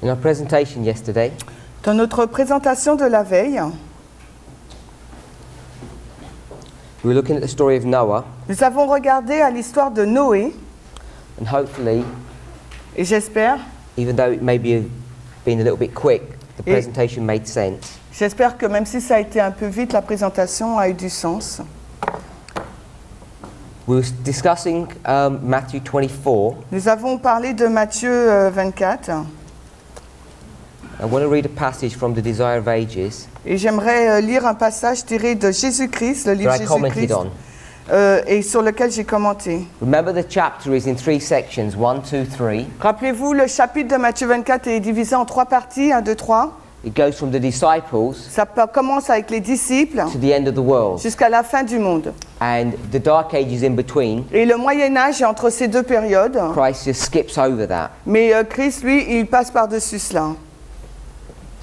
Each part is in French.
In our presentation yesterday, Dans notre présentation de la veille, we were looking at the story of Noah, nous avons regardé à l'histoire de Noé, and hopefully, et j'espère even though it may be been a little bit quick, the Et- presentation made sense. que même si ça a été un peu vite, la présentation a eu du sens. We were discussing Matthew 24. Nous avons parlé de Matthieu 24, I want to read a passage from the Desire of Ages et j'aimerais lire un passage tiré de Jésus-Christ, le livre that I commented Jésus-Christ, on. et sur lequel j'ai commenté. Remember, the chapter is in 3 sections, 1, 2, 3. Rappelez-vous, le chapitre de Matthieu 24 est divisé en 3 parties, 1, 2, 3. It goes from the disciples Commence avec les disciples to the end of the world, jusqu'à la fin du monde. and the Dark Ages in between. Et le Moyen-Âge est entre ces deux périodes. Christ just skips over that. Mais Christ, lui, il passe par-dessus cela.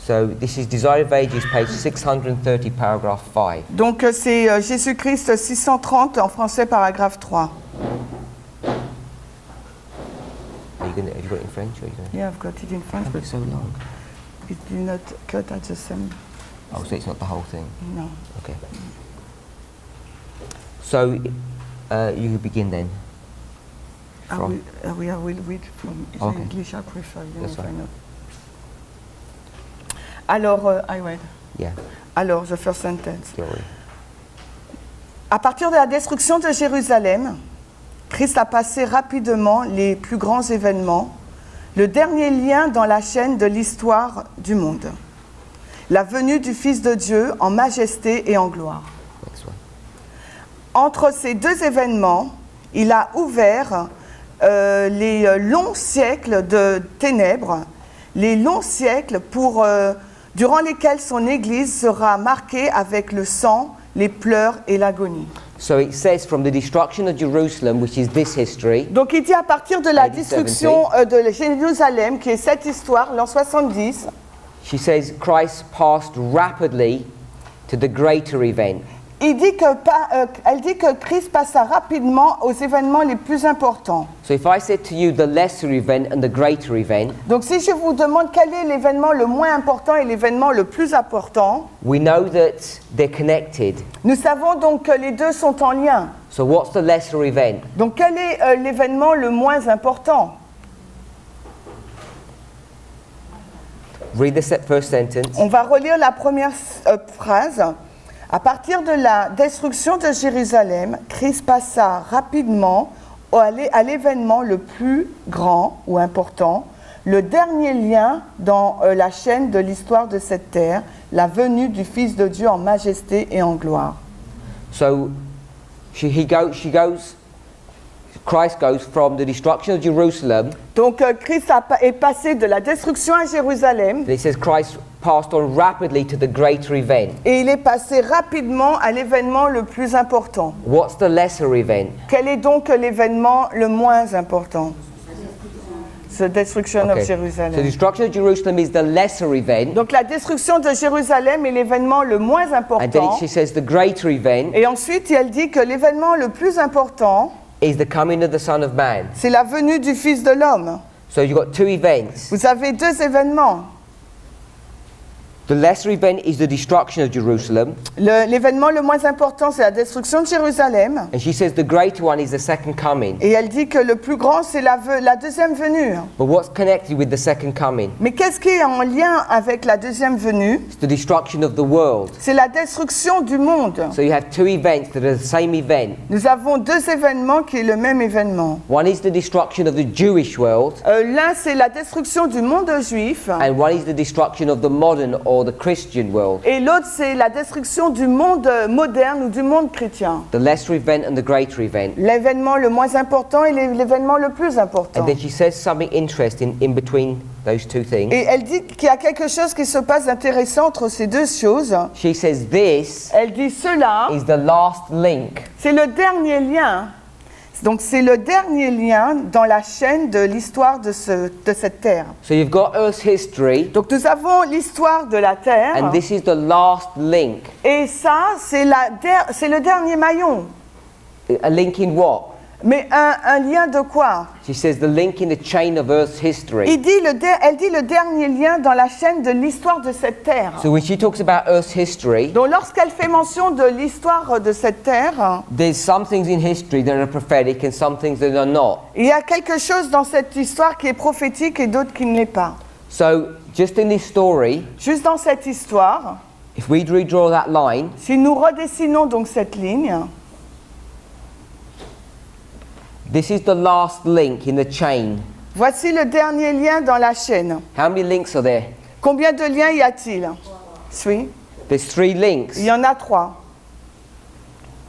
So this is Desire of Ages, page 630, paragraph 5. Donc c'est Jésus-Christ 630 en français, paragraphe 3. Have you got it in French? Or you gonna, Yeah, I've got it in French, but it's so long. it did not cut at the same. Oh, so it's not the whole thing. No. Okay. So you can begin then. I From- will read from Okay. English, I prefer. That's fine. Alors, I read. Yeah, Alors, the first sentence. you're right. À partir de la destruction de Jérusalem, Christ a passé rapidement les plus grands événements, le dernier lien dans la chaîne de l'histoire du monde. La venue du Fils de Dieu en majesté et en gloire. Next one. Entre ces deux événements, il a ouvert les longs siècles de ténèbres, les longs siècles durant lesquels son Église sera marquée avec le sang, les pleurs et l'agonie. So it says from the destruction of Jerusalem, which is this history, Donc il dit à partir de la AD destruction de Jérusalem, qui est cette histoire, l'an 70, she says Christ passed rapidly to the greater event. elle dit que Christ passa rapidement aux événements les plus importants. So if I said to you the lesser event and the greater event, Donc si je vous demande quel est l'événement le moins important et l'événement le plus important, we know that they're connected. nous savons donc que les deux sont en lien. So what's the lesser event? Donc quel est l'événement le moins important? Read the first sentence. On va relire la première phrase. À partir de la destruction de Jérusalem, Christ passa rapidement à l'événement le plus grand ou important, le dernier lien dans la chaîne de l'histoire de cette terre, la venue du Fils de Dieu en majesté et en gloire. So Christ goes from the destruction of Jerusalem, Donc Christ est passé de la destruction à Jérusalem and it says Christ passed on rapidly to the greater event. et il est passé rapidement à l'événement le plus important. What's the lesser event? Quel est donc l'événement le moins important? The destruction of So Jerusalem. destruction of Jerusalem is the lesser event, Donc la destruction de Jérusalem est l'événement le moins and then important. she says the greater event Et ensuite, elle dit que l'événement le plus important, is the coming of the Son of Man. c'est la venue du Fils de l'homme. So you've got two events. Vous avez deux événements. The lesser event is the destruction of Jerusalem, L'événement le moins important, c'est la destruction de Jérusalem. and she says the greater one is the second coming. Et elle dit que le plus grand, c'est la deuxième venue. But what's connected with the second coming? Mais qu'est-ce qui est en lien avec la deuxième venue? It's the destruction of the world. C'est la destruction du monde. So you have two events that are the same event. Nous avons deux événements qui est le même événement. One is the destruction of the Jewish world, L'un, c'est la destruction du monde juif. and one is the destruction of the modern or the Christian world. Et l'autre, c'est la destruction du monde moderne ou du monde chrétien. The lesser event and the greater event. L'événement le moins important et l'événement le plus important. And then she says something interesting in between those two things. Et elle dit qu'il y a quelque chose qui se passe d'intéressant entre ces deux choses. She says this Elle dit cela, is the last link. c'est le dernier lien. Donc c'est le dernier lien dans la chaîne de l'histoire de cette terre. So you've got Earth's history, Donc nous avons l'histoire de la terre. and this is the last link. Et ça, c'est le dernier maillon. A link in what? Mais un lien de quoi? She says the link in the chain of Earth's history. Elle dit le dernier lien dans la chaîne de l'histoire de cette terre. So when she talks about Earth's history, Donc lorsqu'elle fait mention de l'histoire de cette terre, there's some things in history that are prophetic and some things that are not. il y a quelque chose dans cette histoire qui est prophétique et d'autres qui ne l'est pas. So just in this story, Juste dans cette histoire, if we redraw that line, si nous redessinons donc cette ligne, this is the last link in the chain. voici le dernier lien dans la chaîne. How many links are there? Combien de liens y a-t-il? Oui, There's 3 links. il y en a 3.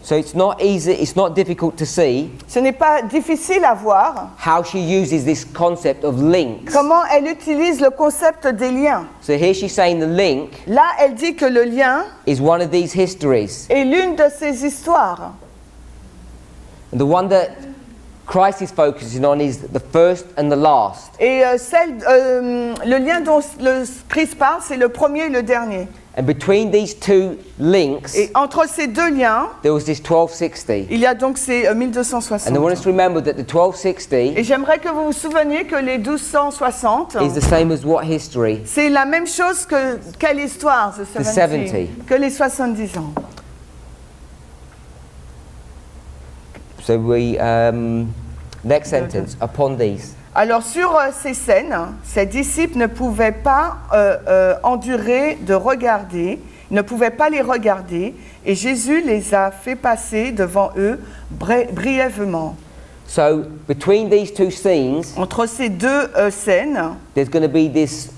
So it's not easy, it's not difficult to see Ce n'est pas difficile à voir how she uses this concept of links. comment elle utilise le concept des liens. So here she's saying the link Là, elle dit que le lien is one of these histories. est l'une de ces histoires. And the one that Christ is focusing on is the first and the last. Et le lien dont le Christ parle, c'est le premier et le dernier. And between these 2 links, Et entre ces deux liens, there was this 1260. il y a donc ces 1260. And I want us to remember that the 1260 Et j'aimerais que vous vous souveniez que les 1260, is the same as what history? c'est la même chose que quelle histoire, the 70, que les 70 ans. So we, next sentence, upon these. Alors sur ces scènes, ses disciples ne pouvaient pas endurer de regarder, ne pouvaient pas les regarder, et Jésus les a fait passer devant eux brièvement. So between these 2 scenes, Entre ces deux scènes, there's going to be this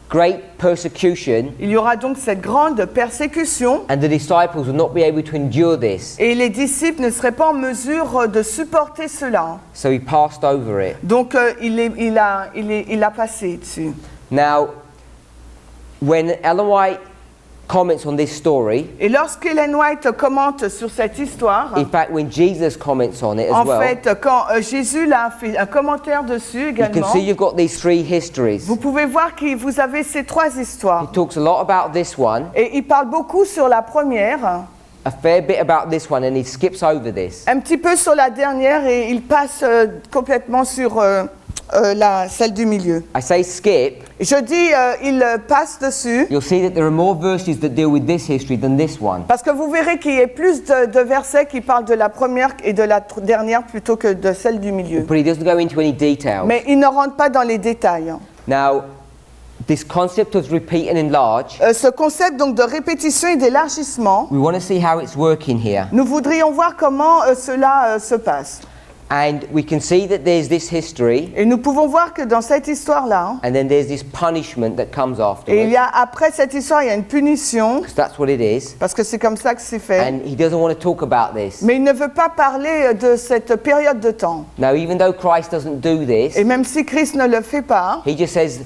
great persecution, il y aura donc cette grande persécution, and the disciples will not be able to endure this. et les disciples ne seraient pas en mesure de supporter cela. So he passed over it. Donc il a passé dessus. Now, when Ellen White comments on this story, Et lorsqu'Ellen White commente sur cette histoire, in fact, when Jesus comments on it as en well, fait, quand Jésus a fait un commentaire dessus you can également, see you've got these 3 histories. vous pouvez voir que vous avez ces 3 histoires. He talks a lot about this one, Et il parle beaucoup sur la première, a fair bit about this one, and he skips over this. un petit peu sur la dernière, et il passe complètement sur celle du milieu. I say skip, Je dis, il passe dessus, you'll see that there are more verses that deal with this history than this one. parce que vous verrez qu'il y a plus de versets qui parlent de la première et de la dernière plutôt que de celle du milieu. But he doesn't go into any details. Mais il ne rentre pas dans les détails. Now, this concept of repeat and enlarge, Ce concept donc de répétition et d'élargissement, we want to see how it's working here. nous voudrions voir comment cela se passe. And we can see that there's this history, Et nous pouvons voir que dans cette histoire-là, and then there's this punishment that comes et il y afterwards. a, après cette histoire, il y a une punition, Because that's what it is. parce que c'est comme ça que c'est fait. And he doesn't want to talk about this. Mais il ne veut pas parler de cette période de temps. Now, even though Christ doesn't do this, Et même si Christ ne le fait pas, he just says,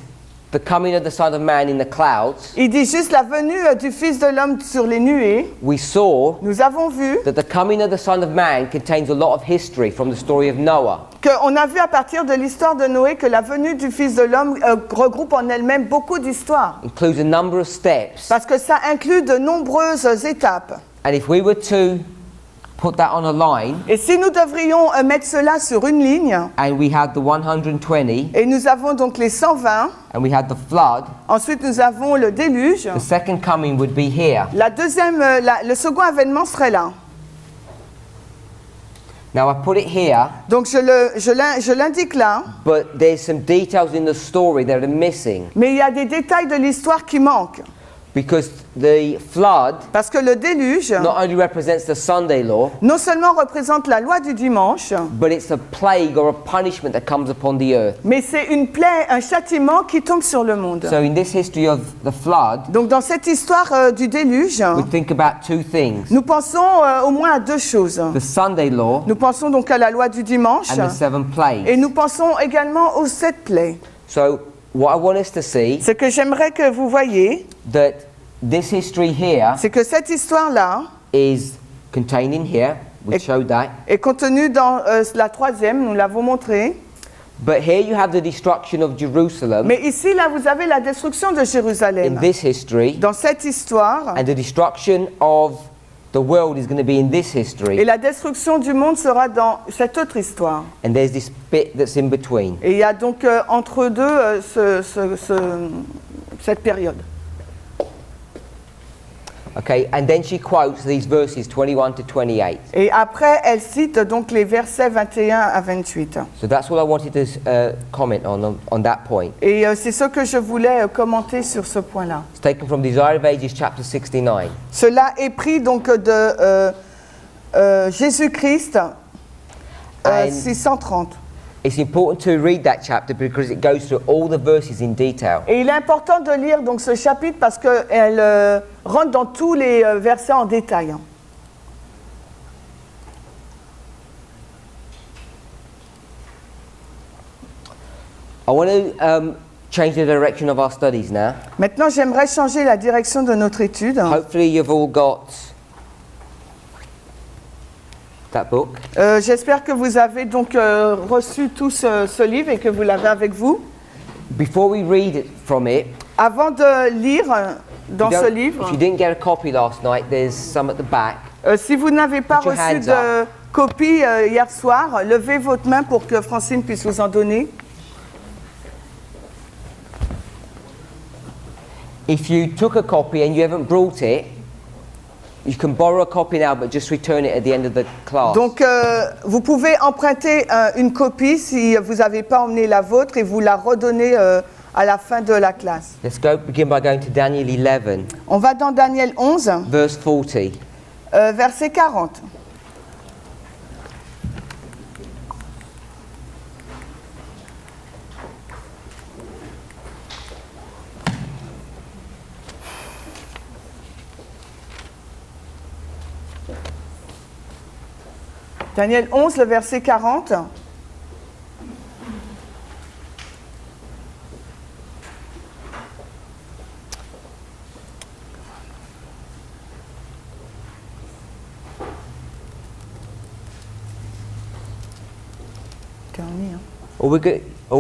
the coming of the Son of Man in the clouds, il dit juste la venue du Fils de l'homme sur les nuées. we saw Nous avons vu that the coming of the Son of Man contains a lot of history from the story of Noah. qu'on a vu à partir de l'histoire de Noé que la venue du Fils de l'homme regroupe en elle-même beaucoup d'histoires. Includes a number of steps. Parce que ça inclut de nombreuses étapes. And if we were to put that on a line, Et si nous devrions mettre cela sur une ligne, and we had the 120, et nous avons donc les 120, and we had the flood, ensuite nous avons le déluge, the second coming would be here. le second avènement serait là. Now I put it here, Donc je l'indique là, but there's some details in the story that are missing. mais il y a des détails de l'histoire qui manquent. Because the flood Parce que le déluge, not only represents the Sunday law, non seulement représente la loi du dimanche, but it's a plague or a punishment that comes upon the earth. mais c'est une plaie, un châtiment qui tombe sur le monde. So in this history of the flood, Donc dans cette histoire du déluge, we think about 2 things. nous pensons au moins à 2 choses. The Sunday law Nous pensons donc à la loi du dimanche, and the 7 et plagues. nous pensons également aux 7 plaies. So what I want us to see, Ce que j'aimerais que vous voyez, that this history here c'est que cette histoire-là is contained in here. We showed that. est contenue dans la 3e, nous l'avons montré. But here you have the destruction of Jerusalem Mais ici, là, vous avez la destruction de in Jérusalem. this history, Dans cette histoire, and the destruction of The world is going to be in this Et history, la destruction du monde sera dans cette autre histoire. and there's this bit that's in between. Et il y a donc entre deux cette période. Okay, and then she quotes these verses 21 to 28. Et après, elle cite donc les versets 21 à 28. So that's what I wanted to comment on that point. Et c'est ce que je voulais commenter sur ce point-là. It's taken from Desire of Ages, chapter 69. Cela est pris donc de Jésus-Christ And- 630. It's important to read that chapter because it goes through all the verses in detail. Et il est important de lire donc ce chapitre parce qu'elle rentre dans tous les versets en détail. I want to change the direction of our studies now. Maintenant, j'aimerais changer la direction de notre étude. Hopefully you've all got that book. J'espère que vous avez donc reçu tout ce livre et que vous l'avez avec vous. Before we read from it, Avant de lire dans if you ce don't- livre, if you didn't get a copy last night, there's some at the back. si vous n'avez pas Put your reçu hands de copie hier soir, levez votre main pour que Francine puisse vous en donner. If you took a copy and you haven't brought it, you can borrow a copy now, but just return it at the end of the class. Donc, vous pouvez emprunter une copie si vous n'avez pas emmené la vôtre et vous la redonnez à la fin de la classe. Let's begin by going to Daniel 11, On va dans Daniel 11, verse 40. verset 40. Daniel 11, le verset 40. Terminé, hein. All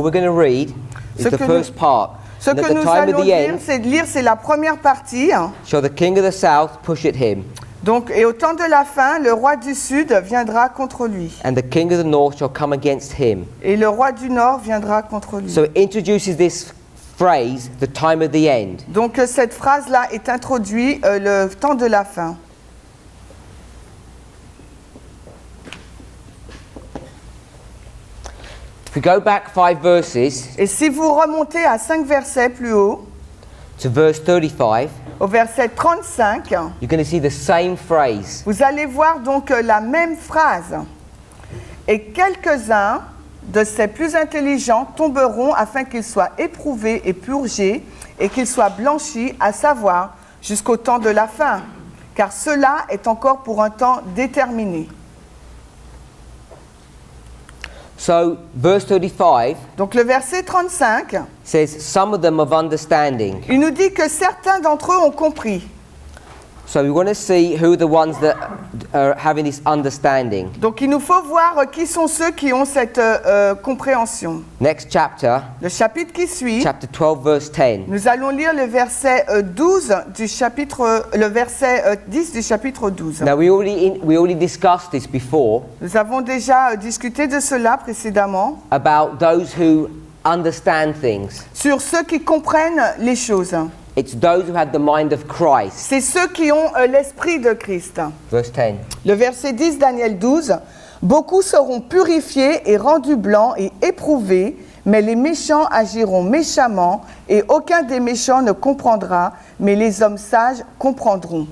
we're going to read is Ce the que first part. Ce And at que the nous time of allons the end, lire, c'est la première partie. shall the king of the south push at him, Donc, et au temps de la fin, le roi du sud viendra contre lui. and the king of the north shall come against him. Et le roi du nord viendra contre lui. So it introduces this phrase, the time of the end. Donc cette phrase-là est introduite, le temps de la fin. If we go back 5 verses Et si vous remontez à 5 versets plus haut, to verse 35, au verset 35, you're going to see the same phrase. vous allez voir donc la même phrase. Et quelques-uns de ces plus intelligents tomberont afin qu'ils soient éprouvés et purgés et qu'ils soient blanchis, à savoir jusqu'au temps de la fin, car cela est encore pour un temps déterminé. So verse 35 Donc le verset 35, says, some of them of understanding. il nous dit que certains d'entre eux ont compris. So we want to see who are the ones that are having this understanding. Donc il nous faut voir qui sont ceux qui ont cette compréhension. Next chapter, Le chapitre qui suit, chapter 12, verse 10. nous allons lire le verset 12 du chapitre, le verset 10 du chapitre 12. Now we already discussed this before Nous avons déjà discuté de cela précédemment, about those who understand things. sur ceux qui comprennent les choses. It's those who have the mind of Christ. C'est ceux qui ont l'esprit de Christ. Verse 10. Le verset 10, Daniel 12. Beaucoup seront purifiés et rendus blancs et éprouvés, mais les méchants agiront méchamment, et aucun des méchants ne comprendra, mais les hommes sages comprendront.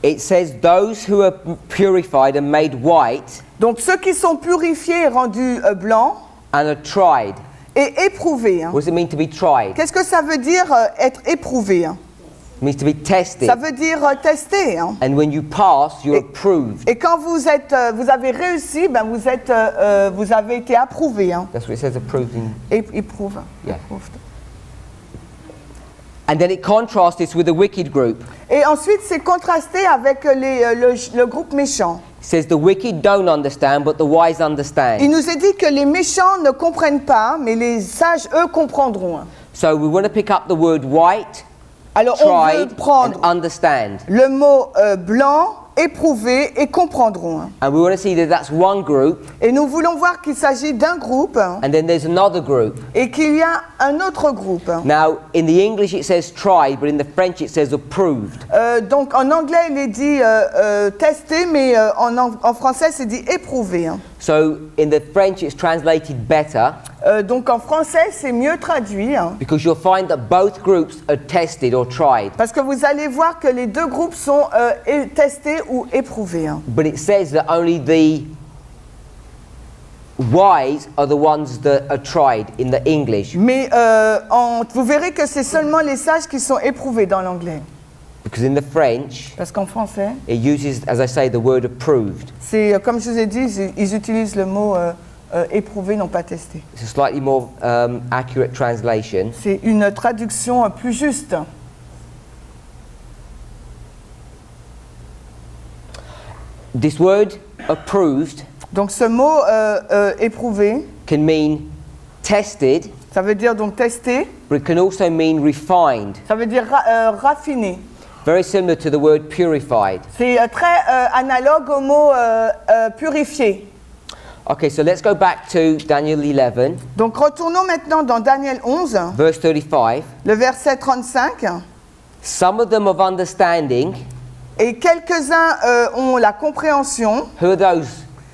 It says those who are purified and made white Donc ceux qui sont purifiés et rendus blancs and are tried. et éprouvés. What does it mean to be tried? Qu'est-ce que ça veut dire être éprouvé? It means to be tested. Ça veut dire tester. And when you pass, you're approved. Et quand vous avez réussi, ben vous avez été approuvé. That's what it says, approved in. Éprouve. Yeah. And then it contrasts this with the wicked group. Et ensuite, c'est contrasté avec le groupe méchant. It says the wicked don't understand, but the wise understand. Il nous est dit que les méchants ne comprennent pas, mais les sages, eux, comprendront. So we want to pick up the word white, Alors, on veut tried, and prendre understand. le mot blanc, éprouver et comprendront. And we want to see that that's one group, Et nous voulons voir qu'il s'agit d'un groupe and then there's another group. et qu'il y a un autre groupe. Now, in the English it says tried, but in the French it says approved. Donc en anglais il est dit testé, mais en français c'est dit éprouvé. So in the French it's translated better, Donc en français c'est mieux traduit, because you'll find that both groups are tested or tried. parce que vous allez voir que les deux groupes sont testés ou éprouvés. But it says that only the wise are the ones that are tried in the English, Mais vous verrez que c'est seulement les sages qui sont éprouvés dans l'anglais. because in the French Parce qu'en français, it uses, as I say, the word approved. c'est comme je vous ai dit, ils utilisent le mot éprouvé, non pas testé. It's a slightly more accurate translation. C'est une traduction plus juste. This word approved Donc ce mot éprouvé, can mean tested, ça veut dire donc testé, but it can also mean refined. ça veut dire raffiné. Very similar to the word purified. C'est très analogue au mot purifié. Okay, so let's go back to Daniel 11, Donc retournons maintenant dans Daniel 11, verse 35. le verset 35. Some of them of understanding. Et quelques-uns ont la compréhension. Who are those?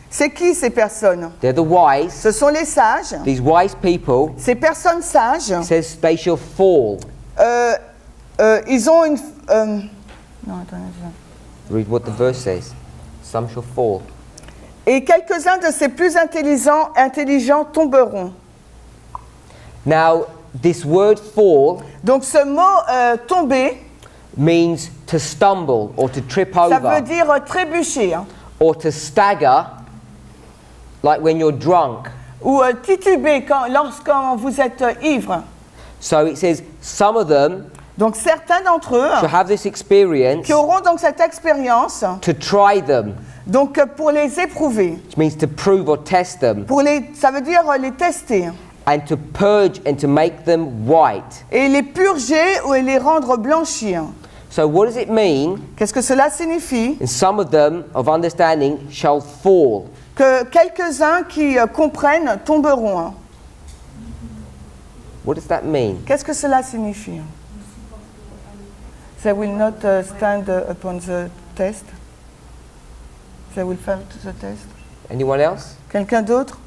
C'est qui ces personnes? They're the wise. Ce sont les sages. These wise people. Ces personnes sages, It says they shall fall. ils ont une... non, attendez. Read what the verse says. Some shall fall. Et quelques-uns de ces plus intelligents tomberont. Now, this word fall Donc ce mot tomber, means to stumble or to trip ça veut over dire trébucher, or to stagger, like when you're drunk. ou tituber lorsqu'on vous êtes ivre. So it says some of them Donc certains d'entre shall eux have this experience qui auront donc cette expérience, to try them, donc pour les éprouver, which means to prove or test them, ça veut dire les tester, and to purge and to make them white. et les purger ou les rendre blanchir. So what does it mean? Qu'est-ce que cela signifie? And some of them of understanding shall fall. Que quelques-uns qui comprennent tomberont. What does that mean? Qu'est-ce que cela signifie? They will not stand upon the test. They will fail to the test. Anyone else? Quelqu'un d'autre?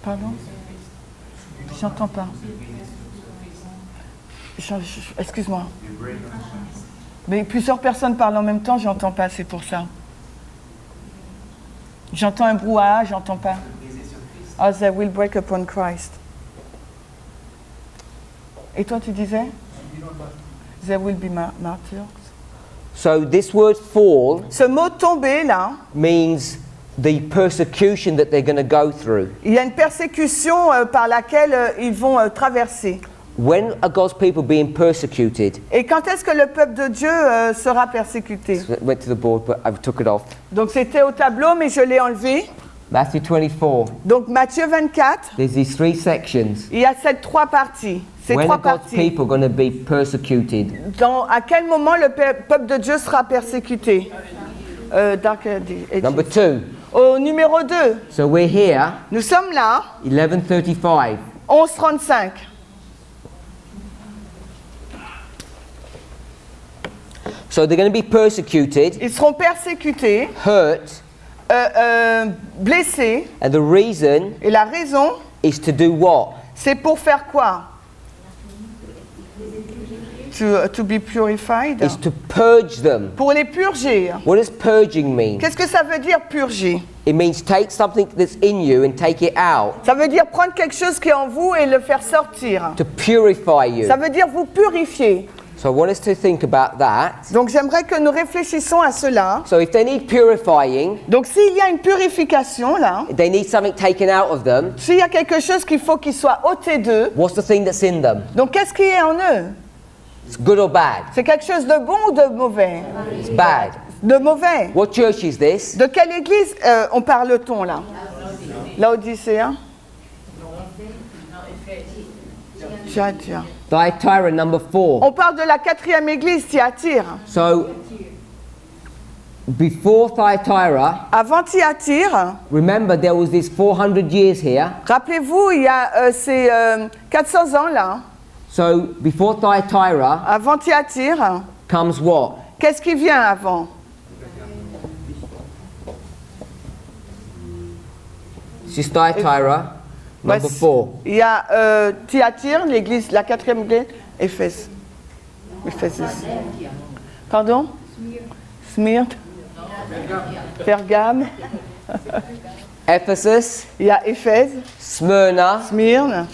Pardon? J'entends pas. Excuse-moi. Mais plusieurs personnes parlent en même temps, j'entends pas, c'est pour ça. J'entends un brouhaha, j'entends pas. Oh, they will break upon Christ. Et toi, tu disais? They will be martyrs. So this word fall Ce mot tomber, là, means the persecution that they're going to go through. il y a une persécution par laquelle ils vont traverser. When are God's people being persecuted? Et quand est-ce que le peuple de Dieu sera persécuté? So it went to the board, but I took it off. Donc c'était au tableau, mais je l'ai enlevé. Matthew 24. Donc Matthieu 24, There's these three sections. il y a ces trois parties. Ces When trois are God's parties. people going to be persecuted? À quel moment le peuple de Dieu sera persécuté? Dark Ages. Number 2. Au numéro 2, So we're here, nous sommes là, 11:35. 11:35. So they're going to be persecuted, Ils seront persécutés, hurt, blessés, and the reason et la raison, is to do what? c'est pour faire quoi? To be purified. Is to purge them. Pour les purger. What does purging mean? Qu'est-ce que ça veut dire purger? It means take something that's in you and take it out. Ça veut dire prendre quelque chose qui est en vous et le faire sortir. To purify you. Ça veut dire vous purifier. So I want us to think about that. Donc j'aimerais que nous réfléchissions à cela. So if they need purifying, Donc s'il y a une purification là, they need something taken out of them, s'il y a quelque chose qu'il faut qu'il soit ôté d'eux, what's the thing that's in them? donc qu'est-ce qui est en eux? It's good or bad? C'est quelque chose de bon ou de mauvais? It's bad. De mauvais. What church is this? De quelle église on parle-t-on là? Laodicéen. Thyatire. Thyatira, number 4. On parle de la 4e église, Thyatire. So, before Thyatira, Avant Thyatire, remember there was this 400 years here. rappelez-vous, il y a ces 400 ans là. So, before Thyatira Avant Thyatire, comes what? qu'est-ce qui vient avant? This is Thyatira, number Voici- 4. Il y a Thyatire, l'église, la 4e église, Éphèse. Éphèse. Pardon? Smyrne. Pergame. Ephesus, Il y a Éphèse, Smyrna, Smyrne,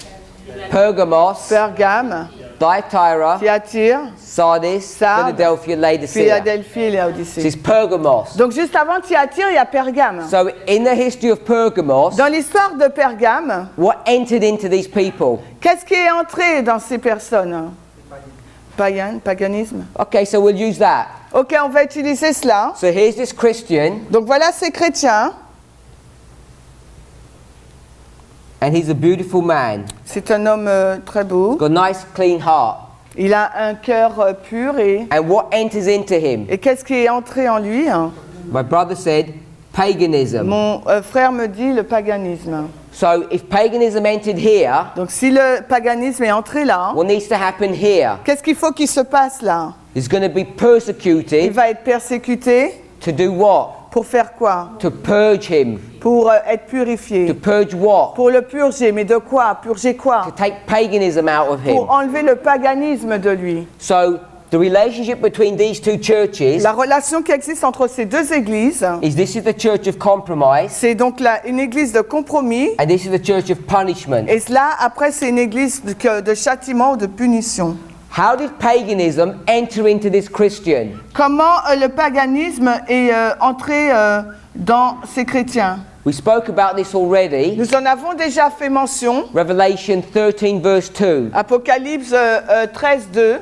Pergamos, Pergame, Thyatira, Thyatire, Sardis, Sardes, Philadelphia, Laodicea. Philadelphie et This Laodicée. is Pergamos. Donc juste avant Thyatire, il y a Pergame. So, in the history of Pergamos, Dans l'histoire de Pergame, what entered into these people? qu'est-ce qui est entré dans ces personnes? Paganisme. Okay, so we'll use that. Ok, on va utiliser cela. So, here's this Christian, Donc voilà ces chrétiens. and he's a beautiful man. C'est un homme très beau. Got a nice, clean heart. Il a un cœur pur And what enters into him? et qu'est-ce qui est entré en lui? My brother said, paganism. Mon frère me dit le paganisme. So, if paganism entered here, Donc si le paganisme est entré là, what needs to happen here? qu'est-ce qu'il faut qu'il se passe là? He's going to be Il persecuted va être persécuté to do what? pour faire quoi? To purge him. Pour être To purifié. purge what? Pour le purger, mais de quoi? Purger To quoi? take paganism out of him. Pour enlever le paganisme de lui. So, the relationship between these two churches La relation qui existe entre ces deux églises, is this is the church of compromise, c'est donc une église de compromis, and this is the church of punishment. et cela, après, c'est une église de châtiment ou de punition. How did paganism enter into this Christian? Comment le paganisme est entré dans ces chrétiens? We spoke about this already. Nous en avons déjà fait mention. Revelation 13, verse 2. Apocalypse 13, 2.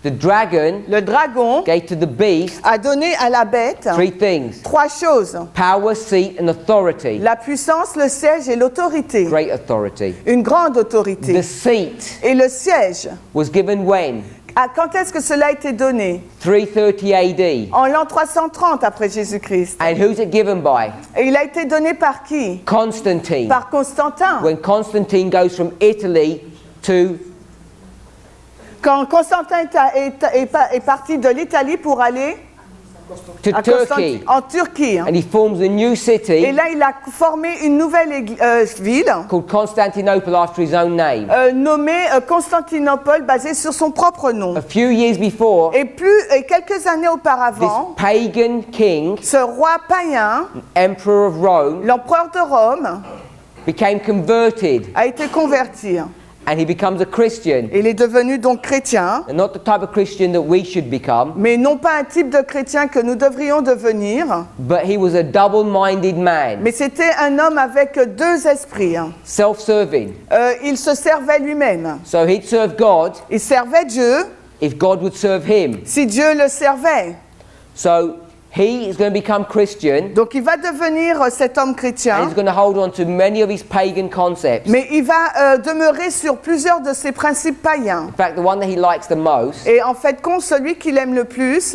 The dragon Le dragon gave to the beast a donné à la bête 3 things: trois choses. power, seat, and authority. La puissance, le siège et l'autorité. Great authority. Une grande The autorité. seat Et le siège, was given when? quand est-ce que cela a été donné? 330 AD. En l'an 330 après Jésus-Christ. And who's it given by? Et il a été donné par qui? Constantine. Par Constantin. When Constantine goes from Italy to Quand Constantin est parti de l'Italie pour aller à Turkey, en Turquie. and he forms a new Et city là, il a formé une nouvelle ville called Constantinople after his own name. nommée Constantinople, basée sur son propre nom. A few years before, Et quelques années this auparavant, pagan king, ce roi païen, emperor of Rome, l'empereur de Rome, became converted, a été converti. and he becomes a Christian. Il est devenu donc chrétien, And not the type of Christian that we should become, mais non pas un type de chrétien que nous devrions devenir, but he was a double-minded man, mais c'était un homme avec deux esprits. self-serving. Il se servait lui-même. So he'd serve God Il servait Dieu if God would serve him. si Dieu le servait. So he is going to become Christian, Donc il va devenir cet homme and chrétien, he's going to hold on to many of his pagan concepts. mais il va demeurer sur plusieurs de ses principes païens. In fact, the one that he likes the most Et en fait, celui qu'il aime le plus,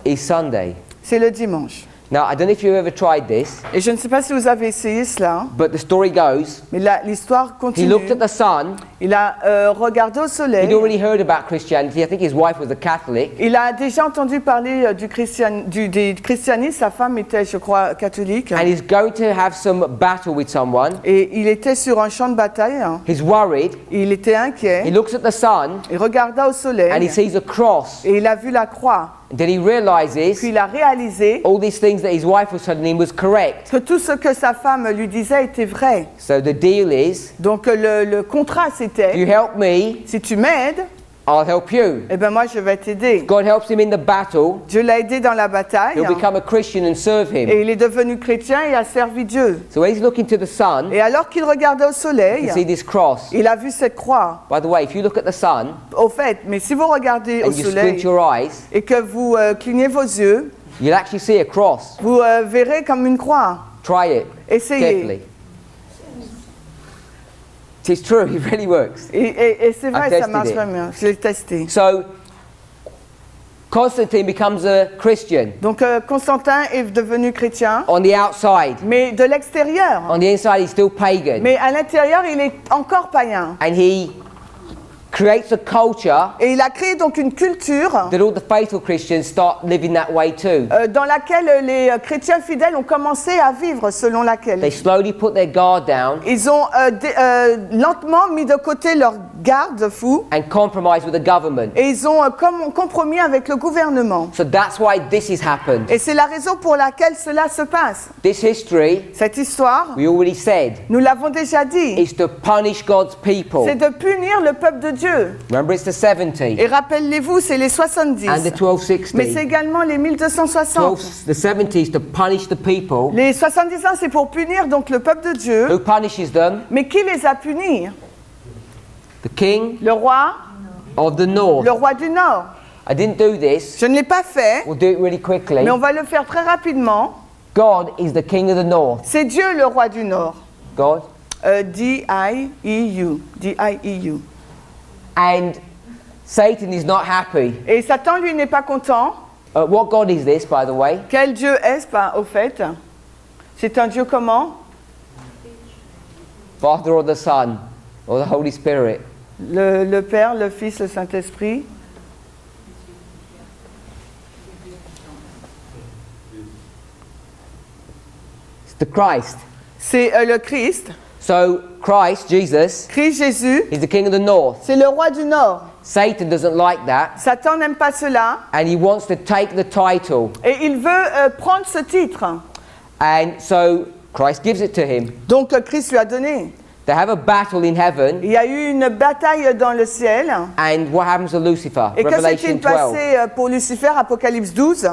is Sunday. c'est le dimanche. Now, I don't know if you've ever tried this, Et je ne sais pas si vous avez essayé cela, but the story goes, mais l'histoire he continue. looked at the sun. Il a regardé au He'd soleil. already heard about Christianity. I think his wife was a Catholic. Il a déjà entendu parler du christianisme. Sa femme était, je crois, catholique. And he's going to have some battle with someone. Et il était sur un champ de bataille. He's worried. Il était He inquiet. looks at the sun Il regarda au and he soleil. sees a cross. Et il a vu la croix. Then he realizes Puis il a réalisé all these things that his wife was telling him was correct. que tout ce que sa femme lui disait était vrai. So the deal is, Donc le contrat if you c'était, help me, si tu m'aides, I'll help you. eh ben moi je vais t'aider. God helps him in the battle. Dieu l'a aidé dans la bataille. He'll become a Christian and serve him. Et il est devenu chrétien et a servi Dieu. So when he's looking to the sun, Et alors qu'il regardait au you soleil, see this cross. il a vu cette croix. By the way, if you look at the sun Au fait, mais si vous regardez au and you squint soleil your eyes, et que vous clignez vos yeux, you'll actually see a cross. vous verrez comme une croix. Try it Essayez. carefully. It's true, it really works. Et c'est vrai, I've ça tested marche it. vraiment. Je l'ai testé. So, Constantine becomes a Christian Donc Constantin est devenu chrétien, on the outside. mais de l'extérieur. On the inside, he's still pagan. Mais à l'intérieur, il est encore païen. And he creates a culture Et il a créé donc une culture that all the faithful Christians start living that way too. dans laquelle les chrétiens fidèles ont commencé à vivre, selon laquelle They slowly put their guard down ils ont lentement mis de côté leur garde-fou and compromise with the government. et ils ont compromis avec le gouvernement. So that's why this has happened. Et c'est la raison pour laquelle cela se passe. This history, Cette histoire, we already said, nous l'avons déjà dit, is to punish God's people. c'est de punir le peuple de Dieu. Remember, it's the 70 Et rappelez-vous, c'est les 70, and the 1260. mais c'est également les 1260. The 70s to punish the people. Les 70 ans, c'est pour punir donc le peuple de Dieu. Who punishes them? Mais qui les a punis? The king Le roi, of the north. le roi du Nord. I didn't do this. Je ne l'ai pas fait, We'll do it really quickly. mais on va le faire très rapidement. God is the king of the north. C'est Dieu le roi du Nord. God. D-I-E-U. D-I-E-U. And Satan is not happy. Et Satan, lui, n'est pas content. What God is this, by the way? Quel Dieu est-ce, pas, au fait? C'est un Dieu comment? Father or the Son or the Holy Spirit? Le Père, le Fils, le Saint-Esprit. It's the Christ. C'est le Christ. So Christ, Jesus, Christ Jésus, is the king of the north. c'est le roi du Nord. Satan doesn't like that, Satan n'aime pas cela. and he wants to take the title. Et il veut prendre ce titre. And so Christ gives it to him. Donc Christ lui a donné. They have a battle in heaven, Il y a eu une bataille dans le ciel. and what happens to Lucifer? Et que Revelation s'est-il 12. passé pour Lucifer, Apocalypse 12?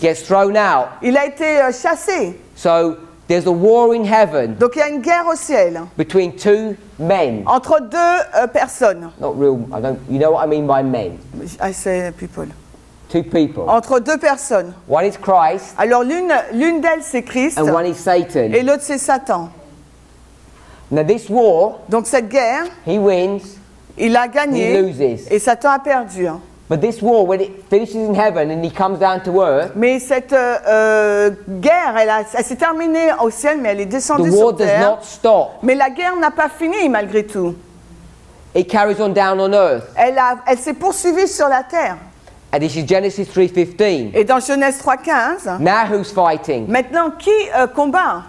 Gets thrown out. Il a été chassé. So there's a war in heaven Donc il y a une guerre au ciel between two men. entre deux personnes. Not real, you know what I mean by men. I say people. Two people. Entre deux personnes. One is Christ Alors l'une d'elles c'est Christ and one is Satan. et l'autre c'est Satan. Now this war, Donc cette guerre, he wins, il a he gagné loses. et Satan a perdu. But this war, when it finishes in heaven and he comes down to earth, Mais cette guerre, elle s'est terminée au ciel, mais elle est the descendue war sur does terre. not stop. Mais la guerre n'a pas fini malgré tout. It carries on down on earth. Elle s'est poursuivie sur la terre. And this is Genesis 3:15. Et dans Genèse 3,15, Now who's fighting? maintenant qui combat?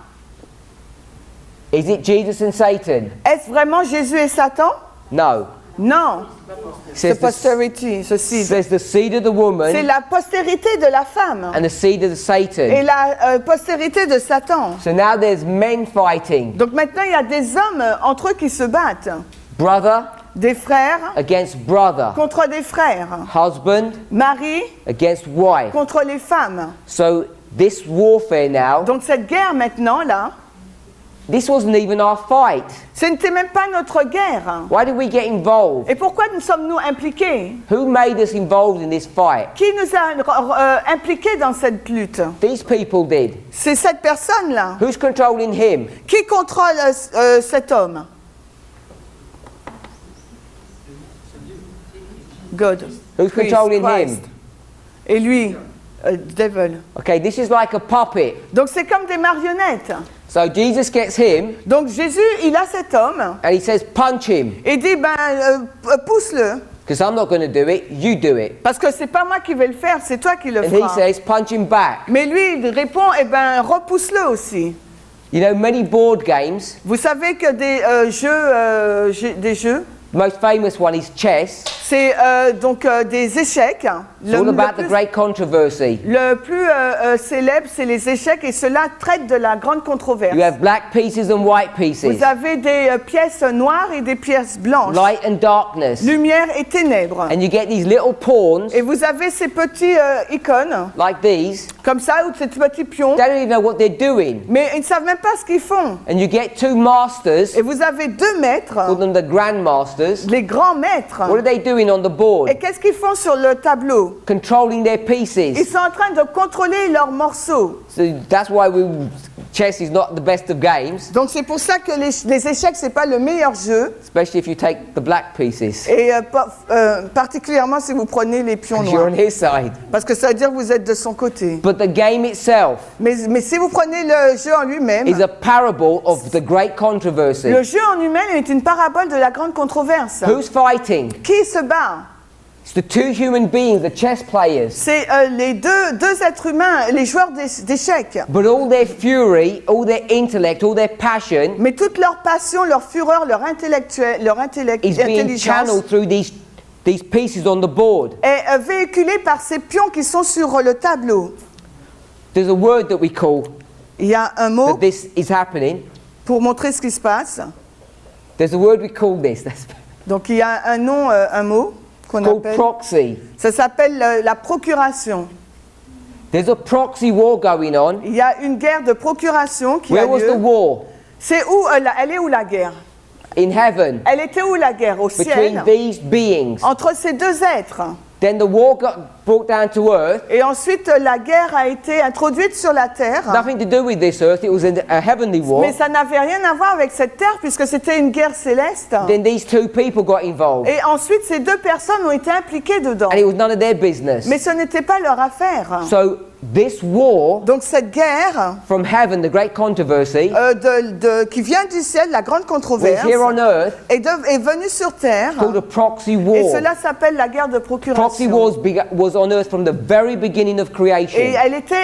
Is it Jesus and Satan? Est-ce vraiment Jésus et Satan? No. Non. It C'est says posterity, ce it seed. says the seed of the C'est woman la postérité de la femme and the seed of the et Satan. la postérité de Satan. So now there's men fighting. Donc maintenant, il y a des hommes entre eux qui se battent. Brother Des frères against brother. contre des frères. Husband Mari against wife. contre les femmes. So this warfare now, Donc cette guerre maintenant, là, this wasn't even our fight. ce n'était même pas notre guerre. Why did we get involved? Et pourquoi nous sommes-nous impliqués? Who made us involved in this fight? Qui nous a impliqués dans cette lutte? These people did. C'est cette personne-là. Who's controlling him? Qui contrôle cet homme? God. Who's Christ, controlling Christ. him? Et lui, devil. Okay, this is like a puppet. Donc c'est comme des marionnettes. So Jesus gets him Donc Jésus, il a cet homme and he says, punch him. et dit, pousse-le. Because I'm not going to do it, you do it. Parce que c'est pas moi qui vais le faire, c'est toi qui le And he feras. says, punch him back. Mais lui, il répond, repousse-le aussi. You know, many board games, Vous savez que des jeux, the most famous one is chess. c'est donc des échecs. It's all about the great controversy. Le plus célèbre, c'est les échecs et cela traite de la grande controverse. You have black pieces and white pieces, Vous avez des pièces noires et des pièces blanches, light and darkness. lumière et ténèbres. And you get these little pawns Et vous avez ces petits icônes, like these. comme ça, ou ces petits pions, They don't even know what they're doing. mais ils ne savent même pas ce qu'ils font. And you get two masters, Et vous avez deux maîtres, call them the grandmasters. les grands maîtres. What are they doing on the board? Et qu'est-ce qu'ils font sur le tableau? Controlling their Ils pieces. sont en train de contrôler leurs morceaux. So that's why we chess is not the best of games, Donc c'est pour ça que les échecs, c'est pas le meilleur jeu, especially if you take the black pieces, et particulièrement si vous prenez les pions 'cause you're noirs. on his side. Parce que ça veut dire que vous êtes de son côté. But the game itself Mais si vous prenez le jeu en lui-même, is a parable of the great controversy. le jeu en lui-même est une parabole de la grande controverse. Who's fighting? Qui se bat? It's the two human beings, the chess players. C'est les deux êtres humains, les joueurs d'échecs. But all their fury, all their intellect, all their passion Mais toute leur passion, leur fureur, leur intellect, is being intelligence channeled through these pieces on the board. est véhiculée par ces pions qui sont sur le tableau. There's a word that we call Il y a un mot that this is happening. pour montrer ce qui se passe. There's a word we call this. That's Donc il y a un nom, un mot qu'on called appelle. proxy. Ça s'appelle la procuration. There's a proxy war going on. Il y a une guerre de procuration qui a Where was the lieu. war? C'est où elle est où la guerre? In heaven, Elle était où la guerre? Au between ciel. these beings. Entre ces deux êtres. Then the war got brought down to earth. Et ensuite, la guerre a été introduite sur la terre. Nothing to do with this earth. It was a heavenly war. Mais ça n'avait rien à voir avec cette terre puisque c'était une guerre céleste. Then these two people got involved. Et ensuite, ces deux personnes ont été impliquées dedans. And it was none of their business. Mais ce n'était pas leur affaire. So this war Donc cette guerre from heaven, the great controversy, qui vient du ciel, la grande was controverse, here on earth est venue sur terre. called a proxy Et war. cela s'appelle la guerre de Proxy procuration. wars was on earth from the very beginning of Et creation. elle était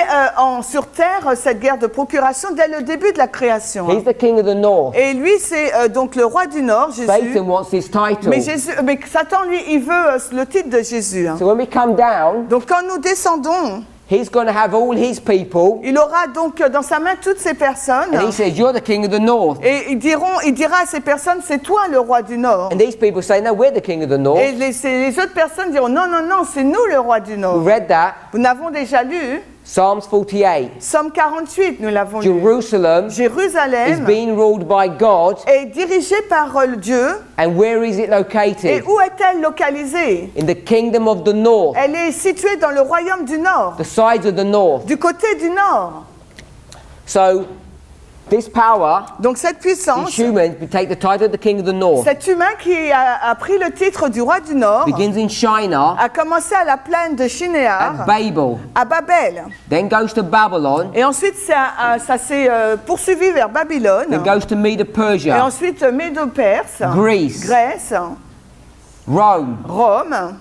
sur terre, cette guerre de procuration, dès le début de la création. He's the king of the north. Et lui, c'est donc le roi du Nord, Jésus. Satan wants his title. Mais Satan, lui, il veut le titre de Jésus. So when we come down, Donc quand nous descendons, he's going to have all his people, il aura donc dans sa main toutes ces personnes. and he says, "You're the king of the north." Et il dira à ces personnes, c'est toi le roi du Nord. And these people say, "No, we're the king of the north." Et les autres personnes diront, non, non, non, c'est nous le roi du We Nord. read that. Nous l'avons déjà lu. Psalms 48. Psaume 48, nous l'avons lu. Jerusalem is Jérusalem being ruled by God, est dirigée par Dieu. and where is it Et located? où est-elle localisée? In the kingdom of the north, Elle est située dans le royaume du Nord, the sides of the north. du côté du Nord. So this power, Donc cette puissance, these humans, we take the title of the king of the north, cet humain qui a pris le titre du roi du Nord, begins in Shinar a commencé à la plaine de at Shinéar, Babel, à Babel. then goes to Babylon, Et ensuite, ça s'est poursuivi vers Babylone. then goes to Et Medo-Persia, ensuite, Médo-Perse, Greece, Grèce, Rome, Rome.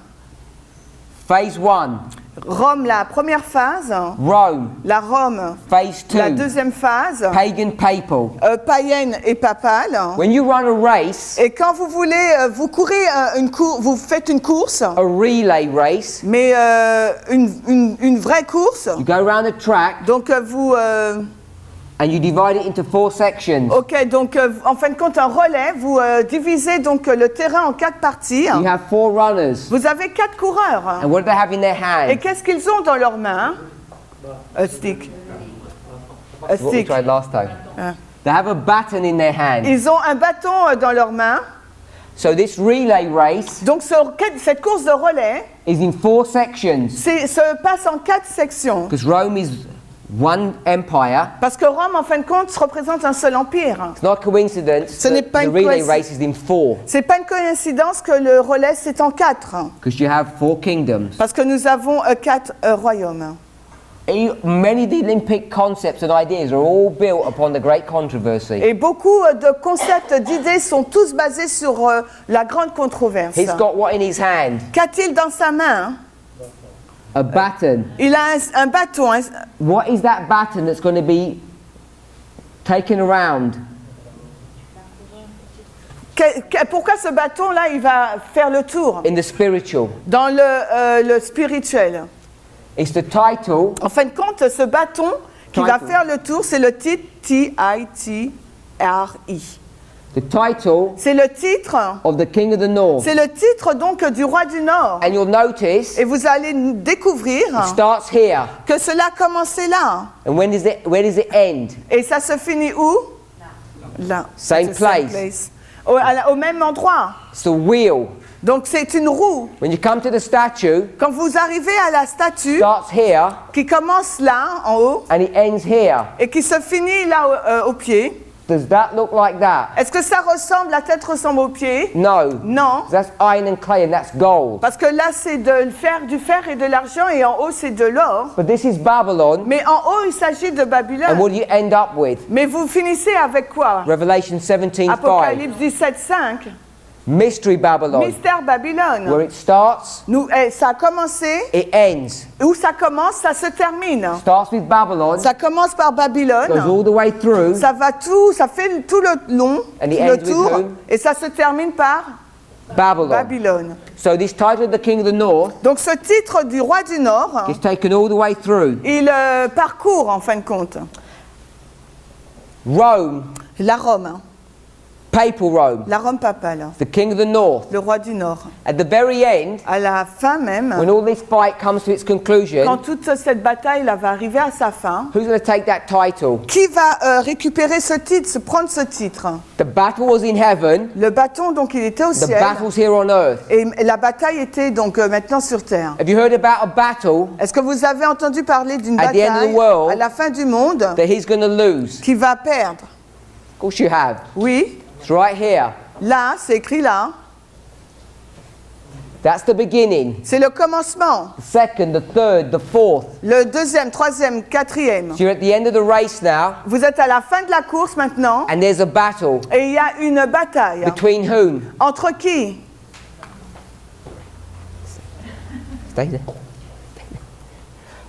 phase 1, Rome, la première phase. Rome, La Rome, phase la 2, deuxième phase. pagan papal. Païenne et papale. When you run a race, Et quand vous voulez, vous courez vous faites une course, a relay race, mais une vraie course. you go around the track Donc and you divide it into 4 sections. ok, donc en fin de compte un relais, vous divisez donc le terrain en 4 parties. You have 4 runners. Vous avez 4 coureurs. And what do they have in their Et hand? qu'est-ce qu'ils ont dans leurs mains? Un stick. Un What we stick. tried last time. Ah. They have a baton in their hand. Ils ont un bâton dans leurs mains. So this relay race Donc cette course de relais is in 4 sections se passe en 4 sections. because Rome is one empire. Parce que Rome, en fin de compte, représente un seul empire. It's not a coincidence Ce n'est that pas the une relay coïncidence. race is in 4 C'est pas une coïncidence que le relais c'est en 4. because you have 4 kingdoms. Parce que nous avons 4 royaumes. Many of the Olympic concepts and ideas are all built upon the great controversy. Et beaucoup de concepts, d'idées sont tous basés sur la grande controverse. He's got what in his hand? Qu'a-t-il dans sa main? A baton. Il a un bâton. What is that baton that's going to be taken around? Pourquoi ce bâton-là, il va faire le tour In the spiritual. dans le spirituel? It's the title En fin de compte, ce bâton qui va faire le tour, c'est le titre T-I-T-R-I. The title C'est le titre. of the King of the North. C'est le titre donc du roi du Nord. And you'll notice Et vous allez découvrir it starts here. que cela a commencé là. And where does it end? Et ça se finit où? Là. Same C'est place. Au même endroit. It's the wheel. Donc c'est une roue. When you come to the statue, Quand vous arrivez à la statue, starts here qui commence là, en haut, and it ends here. et qui se finit là au pied, Does that look like that? est-ce que ça ressemble, la tête ressemble au pied? No. Non. That's iron and clay and that's gold. Parce que là, c'est du fer et de l'argent, et en haut, c'est de l'or. But this is Babylon. Mais en haut, il s'agit de And Babylone. what do you end up with? Mais vous finissez avec quoi? Revelation 17:5. Apocalypse 17:5. Mystery Babylon. Mystère Babylone. Where it starts, Ça a commencé. it ends. Où ça commence, ça se termine. Starts with Babylon, Ça commence par goes Babylone. all the way through, Ça fait tout le long, And it tout le ends with tour, whom? et ça se termine par Babylon. Babylone. So this title of the King of the North Donc ce titre du roi du Nord, is taken all the way through. il parcourt en fin de compte Rome, la Rome, papal Rome, la Rome papale, the King of the North. le roi du Nord. At the very end, À la fin même, when all this fight comes to its quand conclusion, toute cette bataille là, va arriver à sa fin, who's going to take that title? qui va récupérer ce titre, prendre ce titre? The battle was in heaven, Le bâton, donc il était au the ciel, battle's here on earth. et la bataille était donc maintenant sur terre. Have you heard about a battle Est-ce que vous avez entendu parler d'une At the end of the bataille world, à la fin du monde that he's going to lose? qui va perdre? Of course you have. Oui, It's right here. là, c'est écrit là. That's the beginning. C'est le commencement. The second, the third, the fourth. Le deuxième, troisième, quatrième. So you're at the end of the race now, Vous êtes à la fin de la course maintenant and there's a battle. et il y a une bataille. Between whom? Entre qui? Stay there.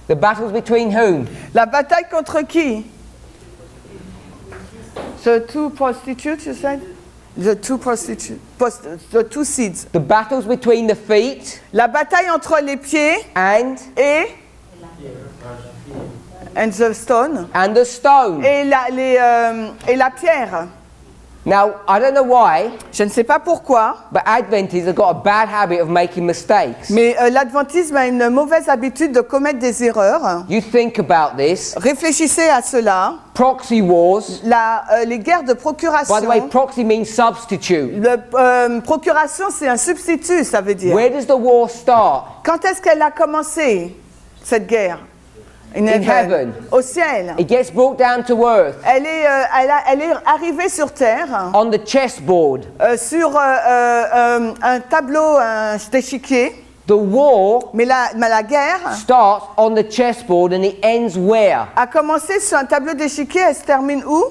The battle's between whom? La bataille contre qui? The two prostitutes, you said? The two prostitutes. The two seeds. The battle's between the feet La bataille entre les pieds and and the stone the stone. et la pierre. Now, I don't know why, Je ne sais pas pourquoi, but Adventists have got a bad habit of making mistakes. mais l'adventisme a une mauvaise habitude de commettre des erreurs. You think about this. Réfléchissez à cela. Proxy wars. Les guerres de procuration. By the way, proxy means substitute. Procuration, c'est un substitut, ça veut dire. Where does the war start? Quand est-ce qu'elle a commencé, cette guerre? In heaven. Au ciel. It gets brought down to earth Elle est arrivée sur terre, on the chessboard. sur un tableau d'échiquier. The war Mais la guerre starts on the chessboard and it ends where? a commencé sur un tableau d'échiquier. Elle se termine où?